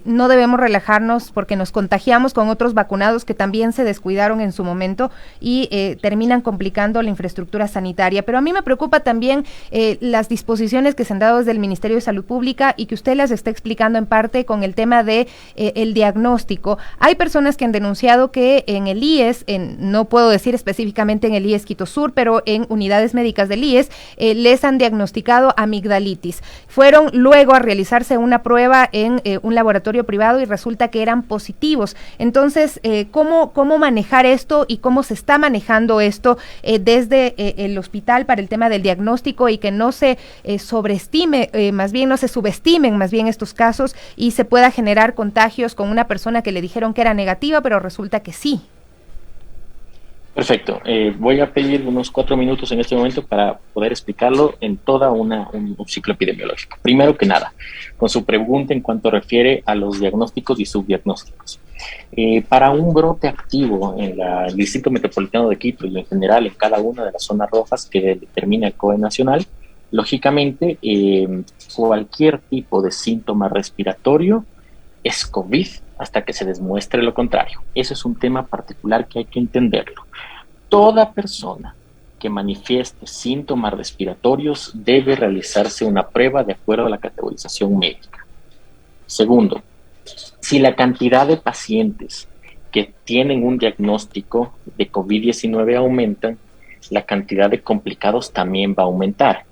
no debemos relajarnos porque nos contagiamos con otros vacunados que también se descuidaron en su momento y terminan complicando la infraestructura sanitaria. Pero a mí me preocupa también las disposiciones que se han dado desde el Ministerio de Salud Pública y que usted las está explicando en parte con el tema de el diagnóstico. diagnóstico, hay personas que han denunciado que en el IES, no puedo decir específicamente en el IES Quito Sur, pero en unidades médicas del IES, les han diagnosticado amigdalitis. Fueron luego a realizarse una prueba en un laboratorio privado y resulta que eran positivos. Entonces, ¿cómo manejar esto y cómo se está manejando esto desde el hospital para el tema del diagnóstico y que no se sobreestime, más bien no se subestimen más bien estos casos y se pueda generar contagios con una persona que le dijeron que era negativa, pero resulta que sí? Perfecto. Voy a pedir unos 4 minutos en este momento para poder explicarlo en toda un ciclo epidemiológico. Primero que nada, con su pregunta en cuanto refiere a los diagnósticos y subdiagnósticos. Para un brote activo en el Distrito Metropolitano de Quito y en general en cada una de las zonas rojas que determina el COE nacional, lógicamente cualquier tipo de síntoma respiratorio es COVID hasta que se demuestre lo contrario. Eso es un tema particular que hay que entenderlo. Toda persona que manifieste síntomas respiratorios debe realizarse una prueba de acuerdo a la categorización médica. Segundo, si la cantidad de pacientes que tienen un diagnóstico de COVID-19 aumentan, la cantidad de complicados también va a aumentar,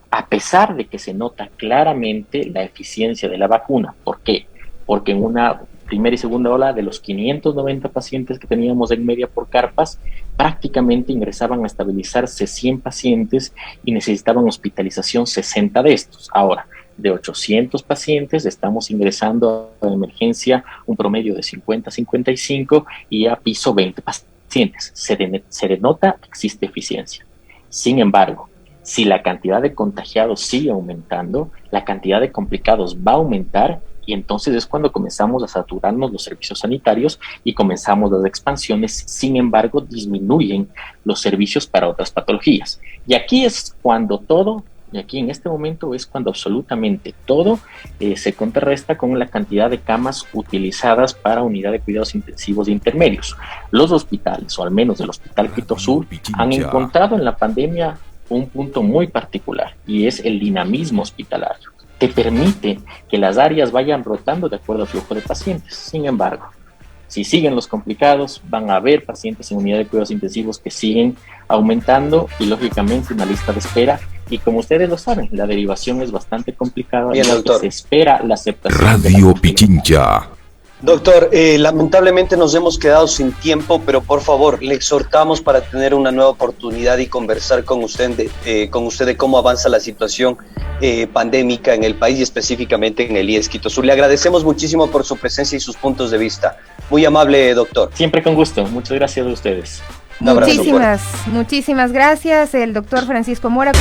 a pesar de que se nota claramente la eficiencia de la vacuna. ¿Por qué? Porque en una primera y segunda ola de los 590 pacientes que teníamos en media por carpas, prácticamente ingresaban a estabilizarse 100 pacientes y necesitaban hospitalización 60 de estos. Ahora, de 800 pacientes estamos ingresando a emergencia un promedio de 50-55 y a piso 20 pacientes. Se denota que existe eficiencia. Sin embargo, si la cantidad de contagiados sigue aumentando, la cantidad de complicados va a aumentar y entonces es cuando comenzamos a saturarnos los servicios sanitarios y comenzamos las expansiones. Sin embargo, disminuyen los servicios para otras patologías. Y aquí es cuando todo, y aquí en este momento es cuando absolutamente todo se contrarresta con la cantidad de camas utilizadas para unidad de cuidados intensivos intermedios. Los hospitales, o al menos el Hospital Quito Sur, han encontrado en la pandemia un punto muy particular y es el dinamismo hospitalario, que permite que las áreas vayan rotando de acuerdo al flujo de pacientes. Sin embargo, si siguen los complicados, van a haber pacientes en unidad de cuidados intensivos que siguen aumentando y lógicamente una lista de espera. Y como ustedes lo saben, la derivación es bastante complicada. Bien, doctor. Se espera la aceptación. Radio Pichincha. Doctor, lamentablemente nos hemos quedado sin tiempo, pero por favor, le exhortamos para tener una nueva oportunidad y conversar con usted de cómo avanza la situación pandémica en el país y específicamente en el IES Quito Sur. Le agradecemos muchísimo por su presencia y sus puntos de vista. Muy amable, doctor. Siempre con gusto. Muchas gracias a ustedes. Muchísimas gracias, el doctor Francisco Mora.